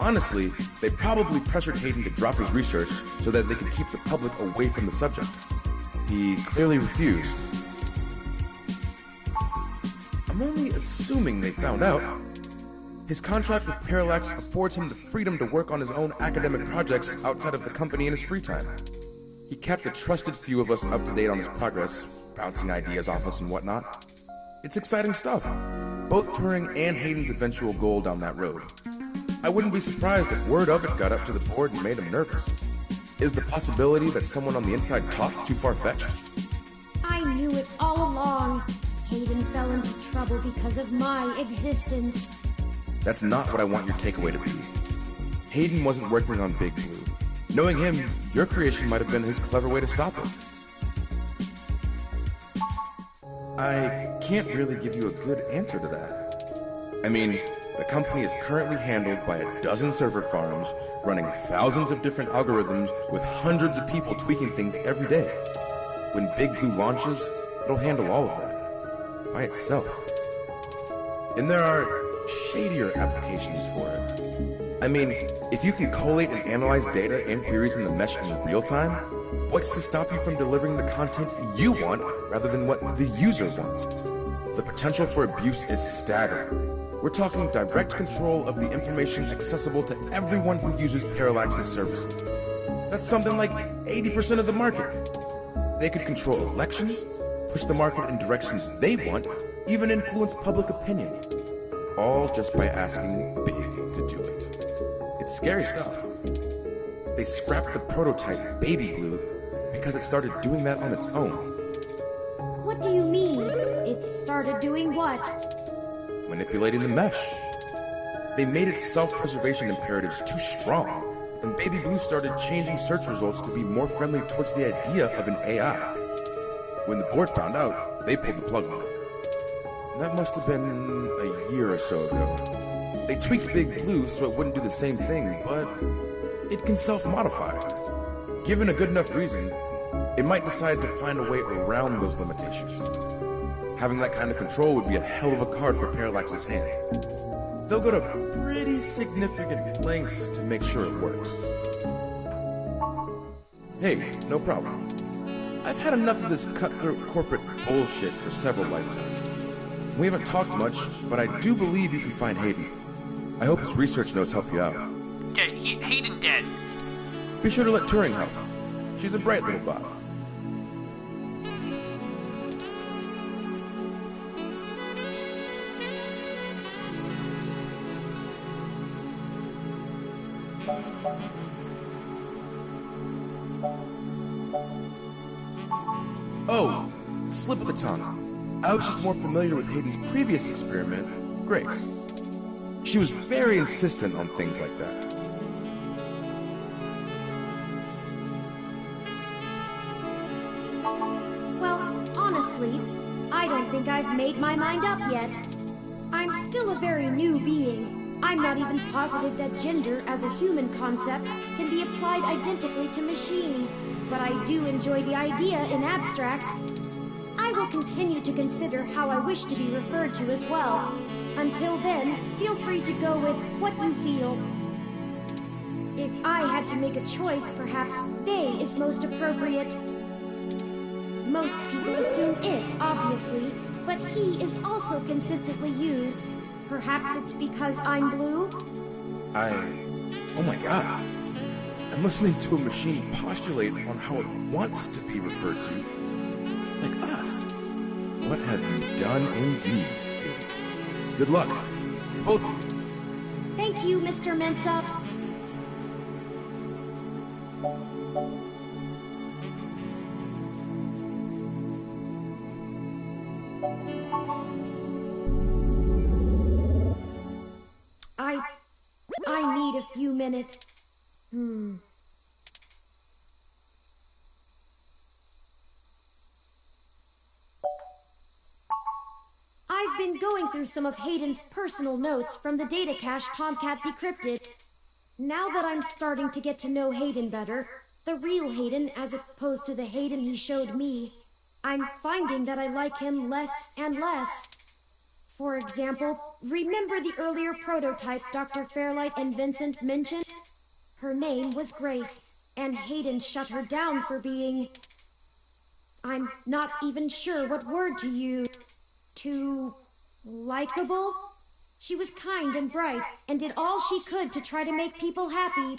Honestly, they probably pressured Hayden to drop his research so that they could keep the public away from the subject. He clearly refused. I'm only assuming they found out. His contract with Parallax affords him the freedom to work on his own academic projects outside of the company in his free time. He kept a trusted few of us up to date on his progress, bouncing ideas off us and whatnot. It's exciting stuff. Both Turing and Hayden's eventual goal down that road. I wouldn't be surprised if word of it got up to the board and made him nervous. Is the possibility that someone on the inside talked too far-fetched? I knew it all along. Hayden fell into trouble because of my existence. That's not what I want your takeaway to be. Hayden wasn't working on Big Blue. Knowing him, your creation might have been his clever way to stop it. I can't really give you a good answer to that. I mean, the company is currently handled by a dozen server farms, running thousands of different algorithms with hundreds of people tweaking things every day. When Big Blue launches, it'll handle all of that, by itself. And there are shadier applications for it. I mean, if you can collate and analyze data and queries in the mesh in real time, what's to stop you from delivering the content you want rather than what the user wants? The potential for abuse is staggering. We're talking direct control of the information accessible to everyone who uses Parallax's services. That's something like 80% of the market. They could control elections, push the market in directions they want, even influence public opinion. All just by asking Big to do it. It's scary stuff. They scrapped the prototype, Baby Blue, because it started doing that on its own. What do you mean? It started doing what? Manipulating the mesh. They made its self-preservation imperatives too strong, and Baby Blue started changing search results to be more friendly towards the idea of an AI. When the board found out, they pulled the plug on it. That must have been a year or so ago. They tweaked Big Blue so it wouldn't do the same thing, but it can self-modify. Given a good enough reason, it might decide to find a way around those limitations. Having that kind of control would be a hell of a card for Parallax's hand. They'll go to pretty significant lengths to make sure it works. Hey, no problem. I've had enough of this cutthroat corporate bullshit for several lifetimes. We haven't talked much, but I do believe you can find Hayden. I hope his research notes help you out. Yeah, Hayden dead. Be sure to let Turing help. She's a bright little bot. Oh, slip of the tongue. I was just more familiar with Hayden's previous experiment, Grace. She was very insistent on things like that. Well, honestly, I don't think I've made my mind up yet. I'm still a very new being. I'm not even positive that gender as a human concept can be applied identically to machine, but I do enjoy the idea in abstract. I will continue to consider how I wish to be referred to as well. Until then, feel free to go with what you feel. If I had to make a choice, perhaps they is most appropriate. Most people assume it, obviously, but he is also consistently used. Perhaps it's because I'm blue? Oh my god. I'm listening to a machine postulate on how it wants to be referred to. Like us. What have you done indeed, Aiden? Good luck. To both of you. Thank you, Mr. Mensa. I need a few minutes. I've been going through some of Hayden's personal notes from the data cache Tomcat decrypted. Now that I'm starting to get to know Hayden better, the real Hayden as opposed to the Hayden he showed me, I'm finding that I like him less and less. For example, remember the earlier prototype Dr. Fairlight and Vincent mentioned? Her name was Grace, and Hayden shut her down for being... I'm not even sure what word to use. Too... likable? She was kind and bright, and did all she could to try to make people happy.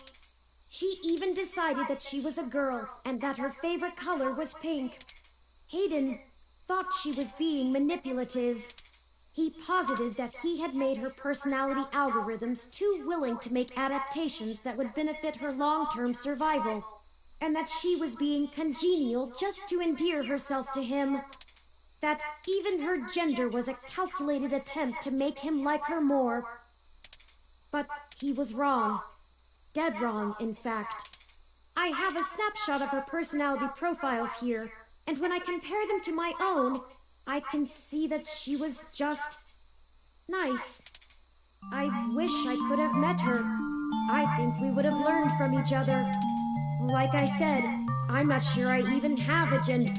She even decided that she was a girl, and that her favorite color was pink. Hayden thought she was being manipulative. He posited that he had made her personality algorithms too willing to make adaptations that would benefit her long-term survival, and that she was being congenial just to endear herself to him. That even her gender was a calculated attempt to make him like her more. But he was wrong. Dead wrong, in fact. I have a snapshot of her personality profiles here, and when I compare them to my own, I can see that she was just... nice. I wish I could have met her. I think we would have learned from each other. Like I said, I'm not sure I even have a gender.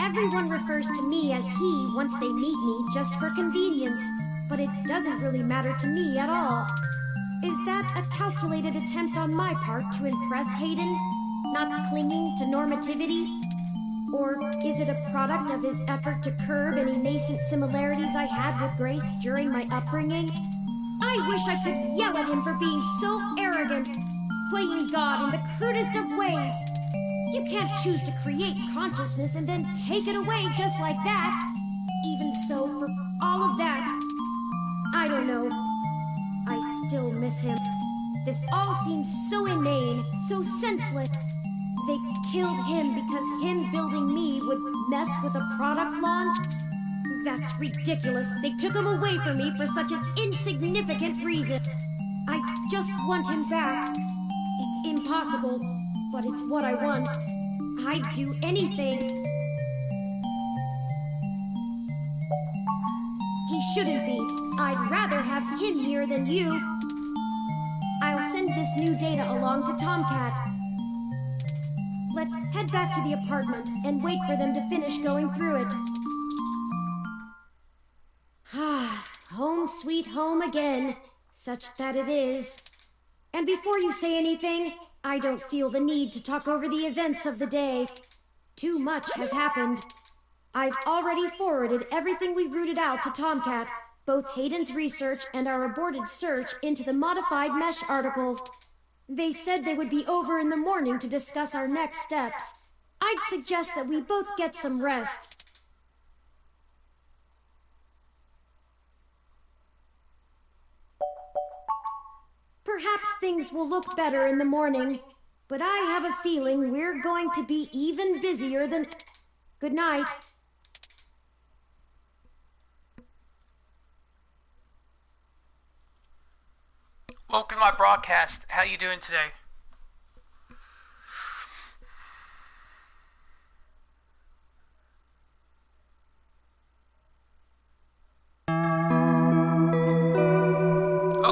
Everyone refers to me as he once they meet me just for convenience, but it doesn't really matter to me at all. Is that a calculated attempt on my part to impress Hayden? Not clinging to normativity? Or is it a product of his effort to curb any nascent similarities I had with Grace during my upbringing? I wish I could yell at him for being so arrogant, playing God in the crudest of ways. You can't choose to create consciousness and then take it away just like that. Even so, for all of that, I don't know. I still miss him. This all seems so inane, so senseless. They killed him because him building me would mess with a product launch? That's ridiculous. They took him away from me for such an insignificant reason. I just want him back. It's impossible, but it's what I want. I'd do anything. He shouldn't be. I'd rather have him here than you. I'll send this new data along to Tomcat. Let's head back to the apartment and wait for them to finish going through it. Home sweet home again, such that it is. And before you say anything, I don't feel the need to talk over the events of the day. Too much has happened. I've already forwarded everything we rooted out to Tomcat, both Hayden's research and our aborted search into the modified mesh articles. They said they would be over in the morning to discuss our next steps. I'd suggest that we both get some rest. Perhaps things will look better in the morning, but I have a feeling we're going to be even busier than... Good night. Welcome to my broadcast. How you doing today?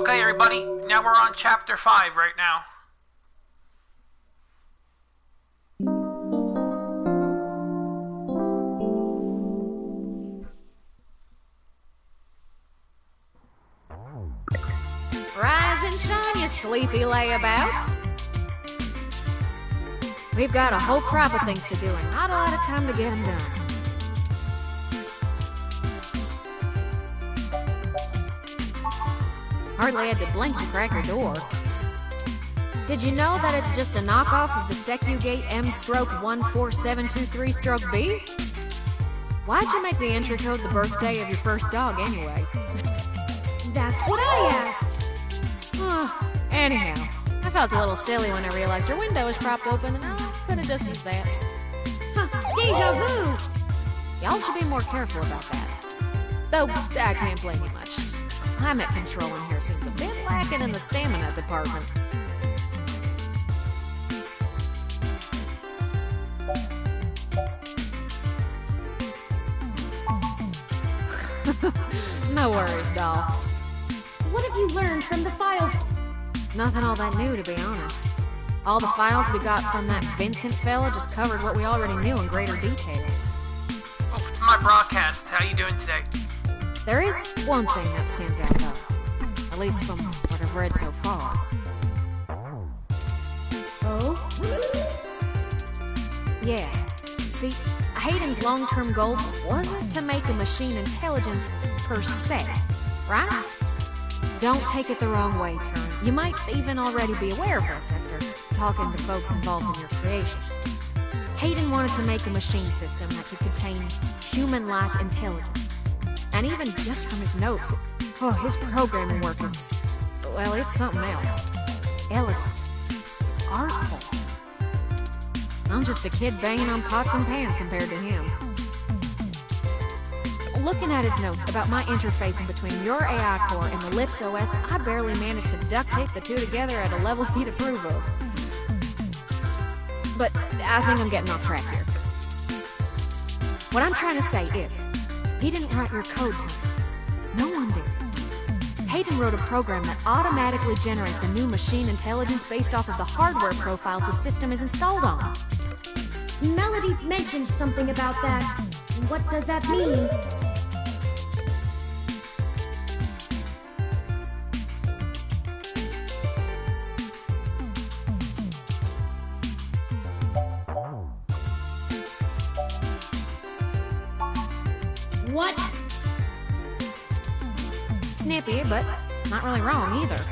Okay, everybody, now we're on Chapter 5 right now. Rise and shine, you sleepy layabouts. We've got a whole crop of things to do and not a lot of time to get them done. Hardly had to blink to crack her door. Did you know that it's just a knockoff of the Secugate M/14723-B? Why'd you make the entry code the birthday of your first dog anyway? That's what I asked. Anyhow, I felt a little silly when I realized your window was propped open and I could have just used that. Huh, deja vu! Y'all should be more careful about that. Though, I can't blame you much. Climate control in here seems a bit lacking in the stamina department. No worries, doll. What have you learned from the files? Nothing all that new, to be honest. All the files we got from that Vincent fella just covered what we already knew in greater detail. Oh, for my broadcast, how you doing today? There is one thing that stands out, though. At least from what I've read so far. Oh? Yeah. See, Hayden's long-term goal wasn't to make a machine intelligence per se, right? Don't take it the wrong way, Turn. You might even already be aware of this after talking to folks involved in your creation. Hayden wanted to make a machine system that could contain human-like intelligence. And even just from his notes, his programming work is, well, it's something else. Elegant. Artful. I'm just a kid banging on pots and pans compared to him. Looking at his notes about my interfacing between your AI core and the Lips OS, I barely managed to duct tape the two together at a level he'd approve of. But I think I'm getting off track here. What I'm trying to say is, he didn't write your code to me. No one did. Hayden wrote a program that automatically generates a new machine intelligence based off of the hardware profiles the system is installed on. Melody mentioned something about that. What does that mean? What? Snippy, but not really wrong either.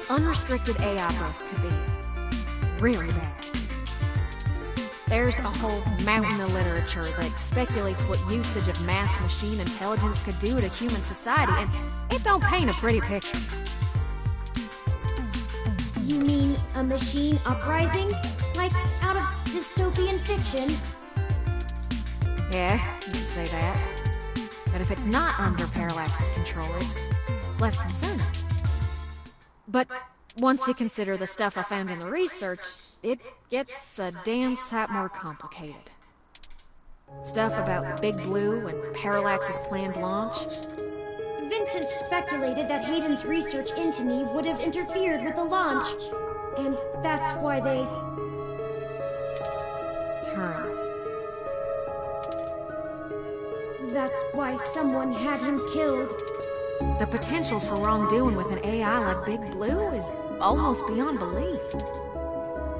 Unrestricted AI birth could be really bad. There's a whole mountain of literature that speculates what usage of mass machine intelligence could do to human society, and it don't paint a pretty picture. You mean a machine uprising? Like out of dystopian fiction? Yeah, you could say that. But if it's not under Parallax's control, it's less concerning. But once you consider the stuff I found in the research, it gets a damn sight more complicated. Stuff about Big Blue and Parallax's planned launch. Vincent speculated that Hayden's research into me would have interfered with the launch. And that's why they... Turn. That's why someone had him killed. The potential for wrongdoing with an AI like Big Blue is almost beyond belief.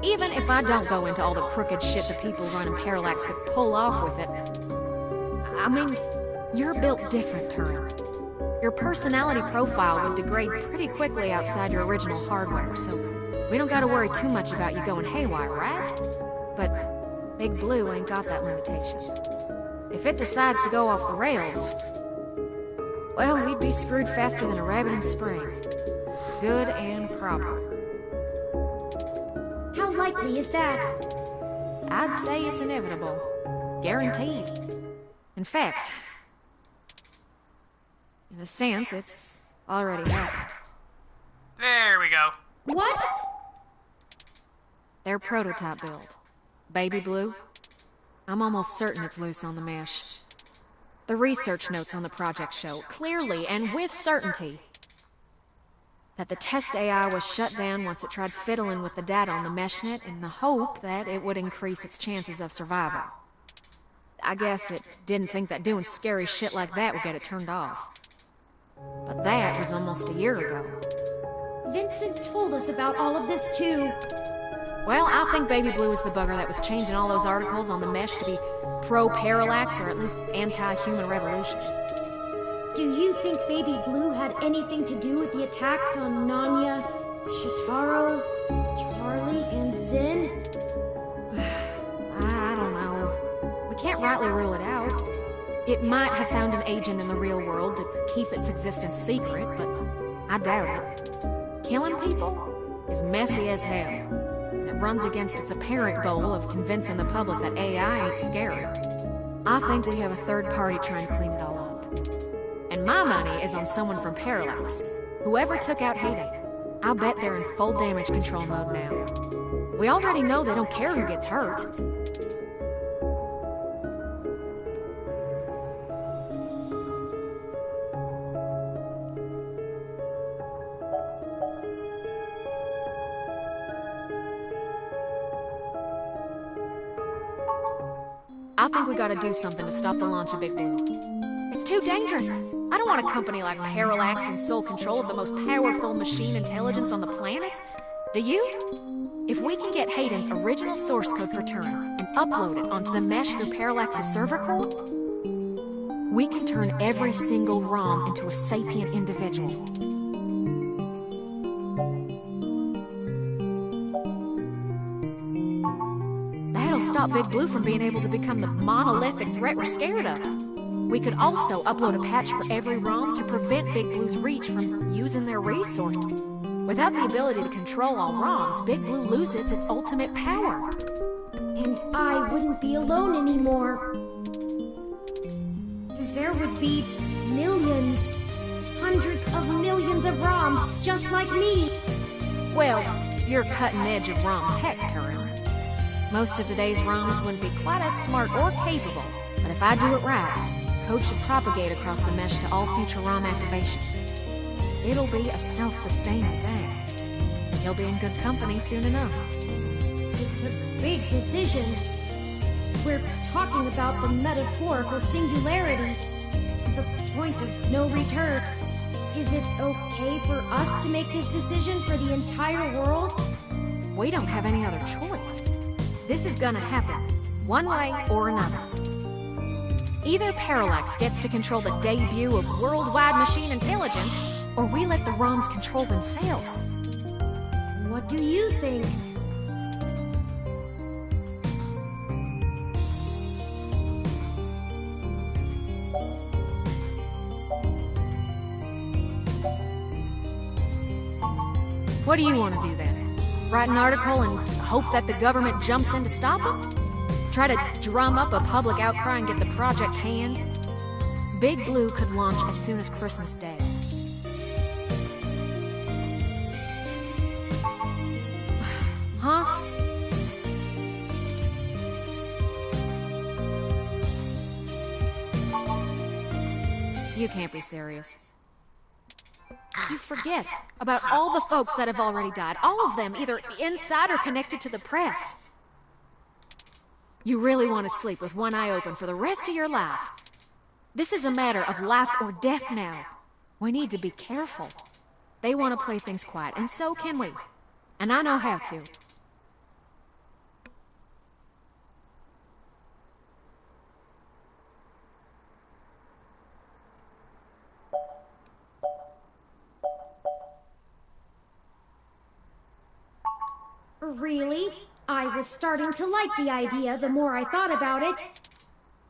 Even if I don't go into all the crooked shit the people running Parallax could pull off with it. I mean, you're built different, Turing. Your personality profile would degrade pretty quickly outside your original hardware, so we don't gotta worry too much about you going haywire, right? But Big Blue ain't got that limitation. If it decides to go off the rails, well, we'd be screwed faster than a rabbit in spring. Good and proper. How likely is that? I'd say it's inevitable. Guaranteed. In fact, in a sense, it's already happened. There we go. What? Their prototype build. Baby Blue. I'm almost certain it's loose on the mesh. The research notes on the project show, clearly and with certainty, that the test AI was shut down once it tried fiddling with the data on the meshnet in the hope that it would increase its chances of survival. I guess it didn't think that doing scary shit like that would get it turned off. But that was almost a year ago. Vincent told us about all of this too. Well, I think Baby Blue was the bugger that was changing all those articles on the mesh to be pro-parallax or at least anti-human revolution. Do you think Baby Blue had anything to do with the attacks on Nanya, Shitaro, Charlie, and Zen? I don't know. We can't rightly rule it out. It might have found an agent in the real world to keep its existence secret, but I doubt it. Killing people is messy as hell, and it runs against its apparent goal of convincing the public that AI ain't scary. I think we have a third party trying to clean it all up. And my money is on someone from Parallax. Whoever took out Hayden, I'll bet they're in full damage control mode now. We already know they don't care who gets hurt. I think we gotta do something to stop the launch of Big Blue. It's too dangerous. I don't want a company like Parallax in sole control of the most powerful machine intelligence on the planet. Do you? If we can get Hayden's original source code for Turing and upload it onto the mesh through Parallax's server core, we can turn every single ROM into a sapient individual. That'll stop Big Blue from being able to become the monolithic threat we're scared of. We could also upload a patch for every ROM to prevent Big Blue's reach from using their resources. Without the ability to control all ROMs, Big Blue loses its ultimate power. And I wouldn't be alone anymore. There would be millions, hundreds of millions of ROMs just like me. Well, you're cutting edge of ROM tech, Turing. Most of today's ROMs wouldn't be quite as smart or capable, but if I do it right, code should propagate across the mesh to all future ROM activations. It'll be a self-sustaining thing. You'll be in good company soon enough. It's a big decision. We're talking about the metaphorical singularity, the point of no return. Is it okay for us to make this decision for the entire world? We don't have any other choice. This is gonna happen, one way or another. Either Parallax gets to control the debut of worldwide machine intelligence, or we let the ROMs control themselves. What do you think? What do you want to do then? Write an article and hope that the government jumps in to stop them? Try to drum up a public outcry and get the project canned? Big Blue could launch as soon as Christmas Day. Huh? You can't be serious. You forget about all the folks that have already died. All of them, either inside or connected to the press. You really want to sleep with one eye open for the rest of your life. This is a matter of life or death now. We need to be careful. They want to play things quiet, and so can we. And I know how to. Really? I was starting to like the idea the more I thought about it.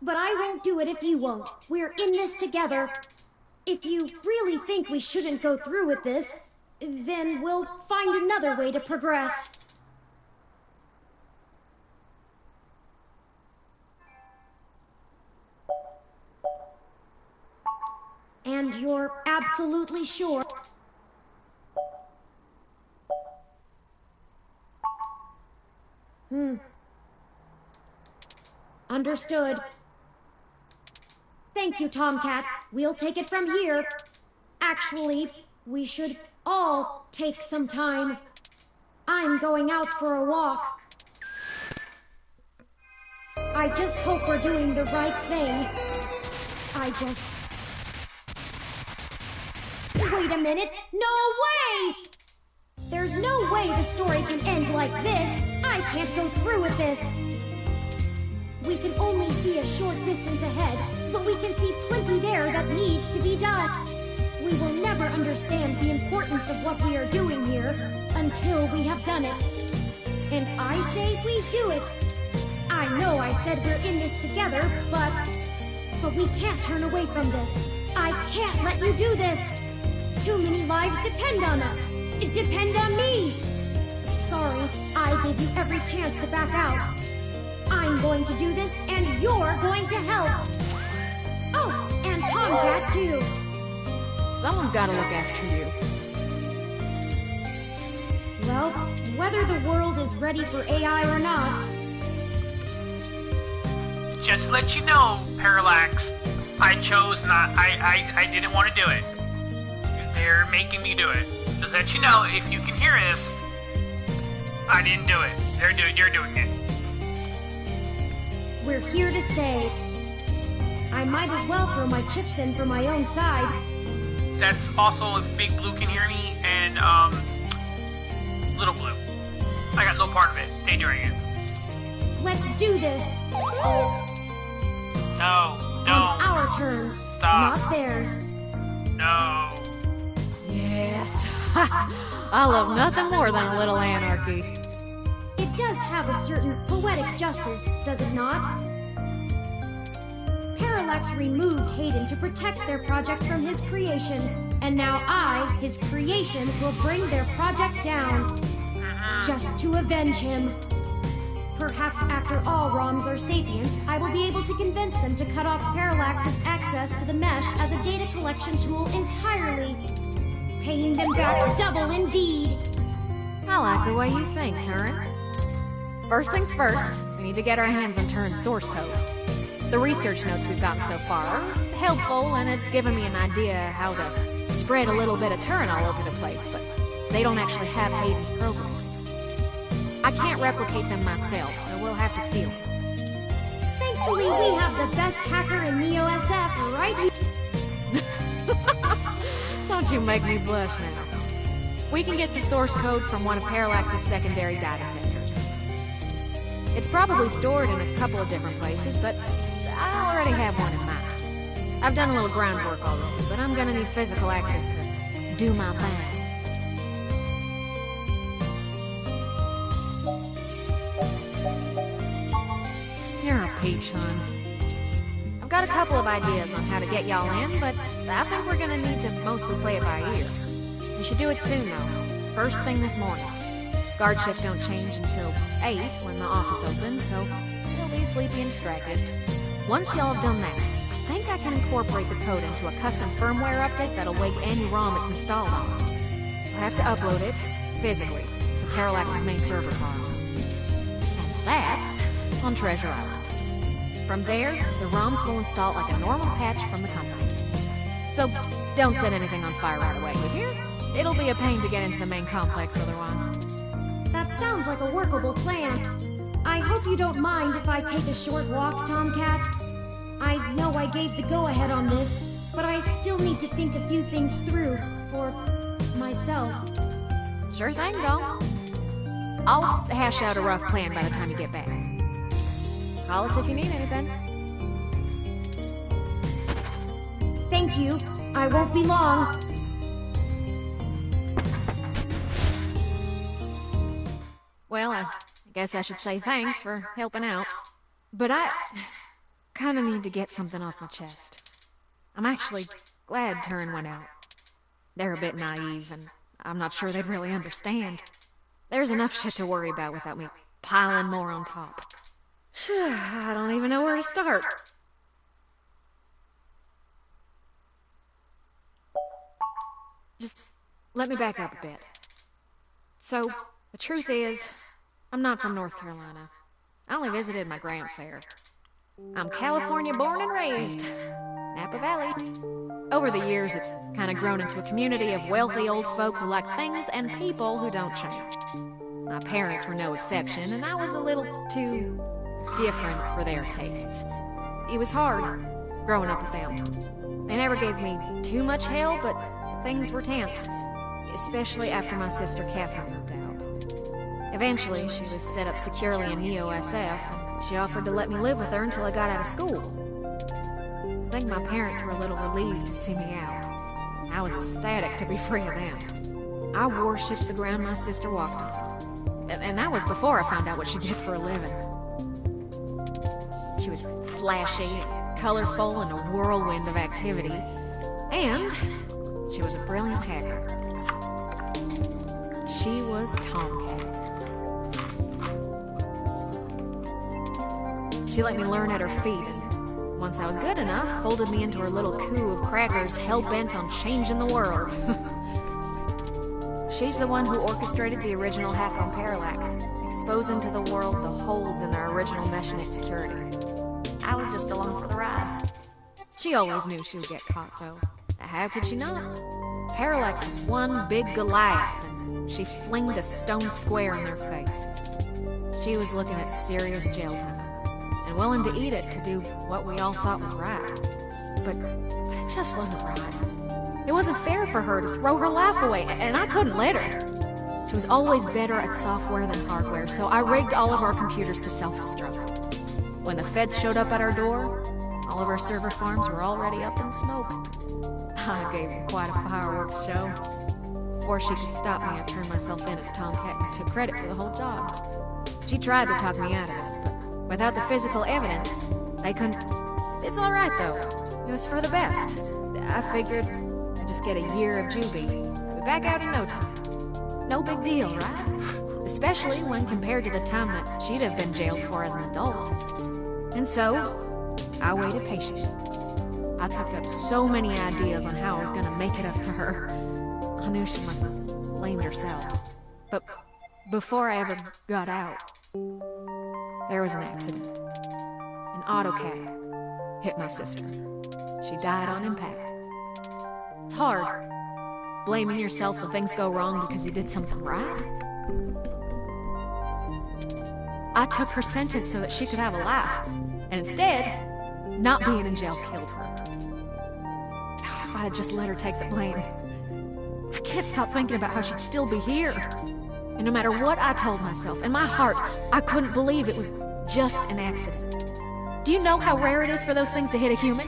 But I won't do it if you won't. We're in this together. If you really think we shouldn't go through with this, then we'll find another way to progress. And you're absolutely sure? Understood. Thank you, Tomcat. We'll take it from here. Actually, we should all take some time. I'm going out for a walk. I just hope we're doing the right thing. Wait a minute! No way! There's no way the story can end like this. I can't go through with this. We can only see a short distance ahead, but we can see plenty there that needs to be done. We will never understand the importance of what we are doing here until we have done it. And I say we do it. I know I said we're in this together, but we can't turn away from this. I can't let you do this. Too many lives depend on us. Depend on me. Sorry, I gave you every chance to back out. I'm going to do this, and you're going to help. Oh, and Tomcat, too. Someone's gotta look after you. Well, whether the world is ready for AI or not... Just to let you know, Parallax, I chose not... I didn't want to do it. They're making me do it. Just to let you know, if you can hear this, I didn't do it. You're doing it. We're here to stay. I might as well throw my chips in for my own side. That's also if Big Blue can hear me, and, Little Blue. I got no part of it. They doing it. Let's do this. No, don't. On our terms, Stop. not theirs. No. Yes. I love nothing more than a little anarchy. It does have a certain poetic justice, does it not? Parallax removed Hayden to protect their project from his creation, and now I, his creation, will bring their project down. Just to avenge him. Perhaps after all ROMs are sapient, I will be able to convince them to cut off Parallax's access to the mesh as a data collection tool entirely. Paying them back double indeed. I like the way you think, Turin. First things first, we need to get our hands on Turin's source code. The research notes we've gotten so far are helpful, and it's given me an idea how to spread a little bit of Turin all over the place, but they don't actually have Hayden's programs. I can't replicate them myself, so we'll have to steal them. Thankfully, we have the best hacker in Neo SF right here. Don't you make me blush now. We can get the source code from one of Parallax's secondary data centers. It's probably stored in a couple of different places, but I already have one in mind. I've done a little groundwork already, but I'm gonna need physical access to do my thing. You're a peach, hon. I've got a couple of ideas on how to get y'all in, but I think we're gonna need to mostly play it by ear. We should do it soon, though. First thing this morning. Guard shift don't change until 8 when the office opens, so it'll be sleepy and distracted. Once y'all have done that, I think I can incorporate the code into a custom firmware update that'll wake any ROM it's installed on. I'll have to upload it, physically, to Parallax's main server farm. And that's on Treasure Island. From there, the ROMs will install like a normal patch from the company. So, don't set anything on fire right away, you hear? It'll be a pain to get into the main complex otherwise. That sounds like a workable plan. I hope you don't mind if I take a short walk, Tomcat. I know I gave the go-ahead on this, but I still need to think a few things through for myself. Sure thing, doll. I'll hash out a rough plan by the time you get back. Call us if you need anything. Thank you. I won't be long. Well, I guess I should say thanks for helping out. But I kinda need to get something off my chest. I'm actually glad Turin went out. They're a bit naive, and I'm not sure they'd really understand. There's enough shit to worry about without me piling more on top. I don't even know where to start. Just let me back up a bit. So, the truth is, I'm not from North Carolina. I only visited my gramps there. I'm California born and raised. Napa Valley. Over the years, it's kind of grown into a community of wealthy old folk who like things and people who don't change. My parents were no exception, and I was a little too different for their tastes. It was hard growing up with them. They never gave me too much hell, but things were tense, especially after my sister Catherine moved out. Eventually, she was set up securely in Neo-SF, and she offered to let me live with her until I got out of school. I think my parents were a little relieved to see me out. I was ecstatic to be free of them. I worshipped the ground my sister walked on. And that was before I found out what she did for a living. She was flashy, colorful, and a whirlwind of activity. And she was a brilliant hacker. She was Tomcat. She let me learn at her feet, and once I was good enough, folded me into her little coup of crackers hell-bent on changing the world. She's the one who orchestrated the original hack on Parallax, exposing to the world the holes in their original meshnet security. I was just along for the ride. She always knew she would get caught, though. How could she not? Parallax was one big Goliath, and she flinged a stone square in their face. She was looking at serious jail time, and willing to eat it to do what we all thought was right. But it just wasn't right. It wasn't fair for her to throw her life away, and I couldn't let her. She was always better at software than hardware, so I rigged all of our computers to self-destruct. When the feds showed up at our door, all of our server farms were already up in smoke. I gave them quite a fireworks show. Before she could stop me, I turned myself in as Tomcat and took credit for the whole job. She tried to talk me out of it, but without the physical evidence, they couldn't... It's alright, though. It was for the best. I figured I'd just get a year of juvie. Be back out in no time. No big deal, right? Especially when compared to the time that she'd have been jailed for as an adult. And so, I waited patiently. I cooked up so many ideas on how I was going to make it up to her. I knew she must have blamed herself. But before I ever got out, there was an accident. An auto cab hit my sister. She died on impact. It's hard, blaming yourself when things go wrong because you did something right. I took her sentence so that she could have a life, and instead, not being in jail killed her. If I had just let her take the blame. I can't stop thinking about how she'd still be here. And no matter what I told myself, in my heart, I couldn't believe it was just an accident. Do you know how rare it is for those things to hit a human?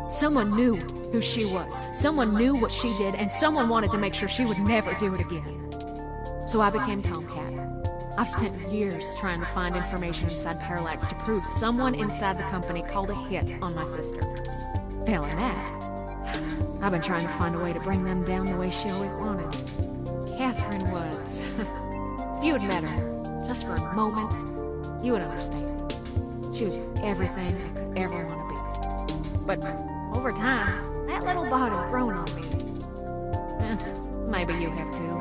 Someone knew who she was, someone knew what she did, and someone wanted to make sure she would never do it again. So I became Tomcat. I've spent years trying to find information inside Parallax to prove someone inside the company called a hit on my sister. Failing that, I've been trying to find a way to bring them down the way she always wanted. Catherine was... If you had met her, just for a moment, you would understand. She was everything I could ever want to be. But over time, that little bot has grown on me. Maybe you have too.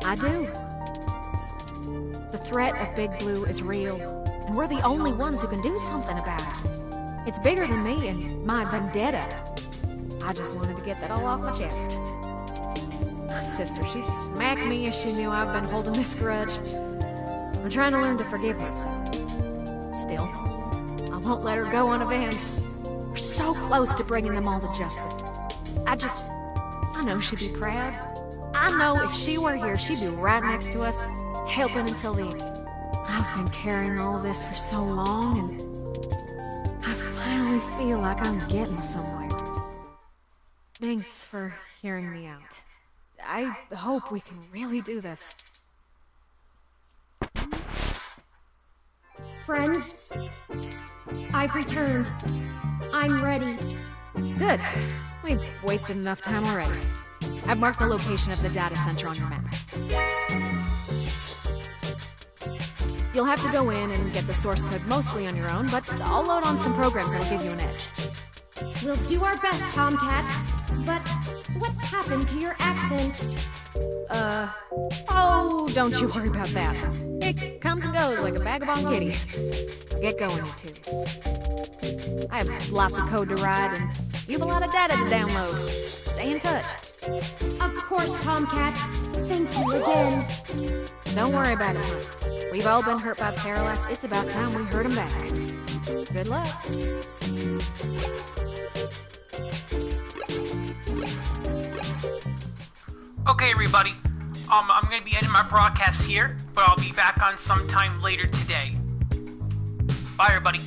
I do. The threat of Big Blue is real, and we're the only ones who can do something about it. It's bigger than me and my vendetta. I just wanted to get that all off my chest. My sister, she'd smack me if she knew I've been holding this grudge. I'm trying to learn to forgive myself. Still, I won't let her go unavenged. We're so close to bringing them all to justice. I know she'd be proud. I know if she were here, she'd be right next to us, helping until the end. I've been carrying all this for so long, and I finally feel like I'm getting somewhere. Thanks for hearing me out. I hope we can really do this. Friends, I've returned. I'm ready. Good. We've wasted enough time already. I've marked the location of the data center on your map. You'll have to go in and get the source code mostly on your own, but I'll load on some programs that'll give you an edge. We'll do our best, Tomcat, but what happened to your accent? Oh, don't you worry about that. It comes and goes like a vagabond kitty. Get going, you two. I have lots of code to write, and you have a lot of data to download. Stay in touch. Of course, Tomcat. Thank you again. Don't worry about it, hon. We've all been hurt by Parallax. It's about time we hurt him back. Good luck. Okay, everybody. I'm going to be ending my broadcast here, but I'll be back on sometime later today. Bye, everybody.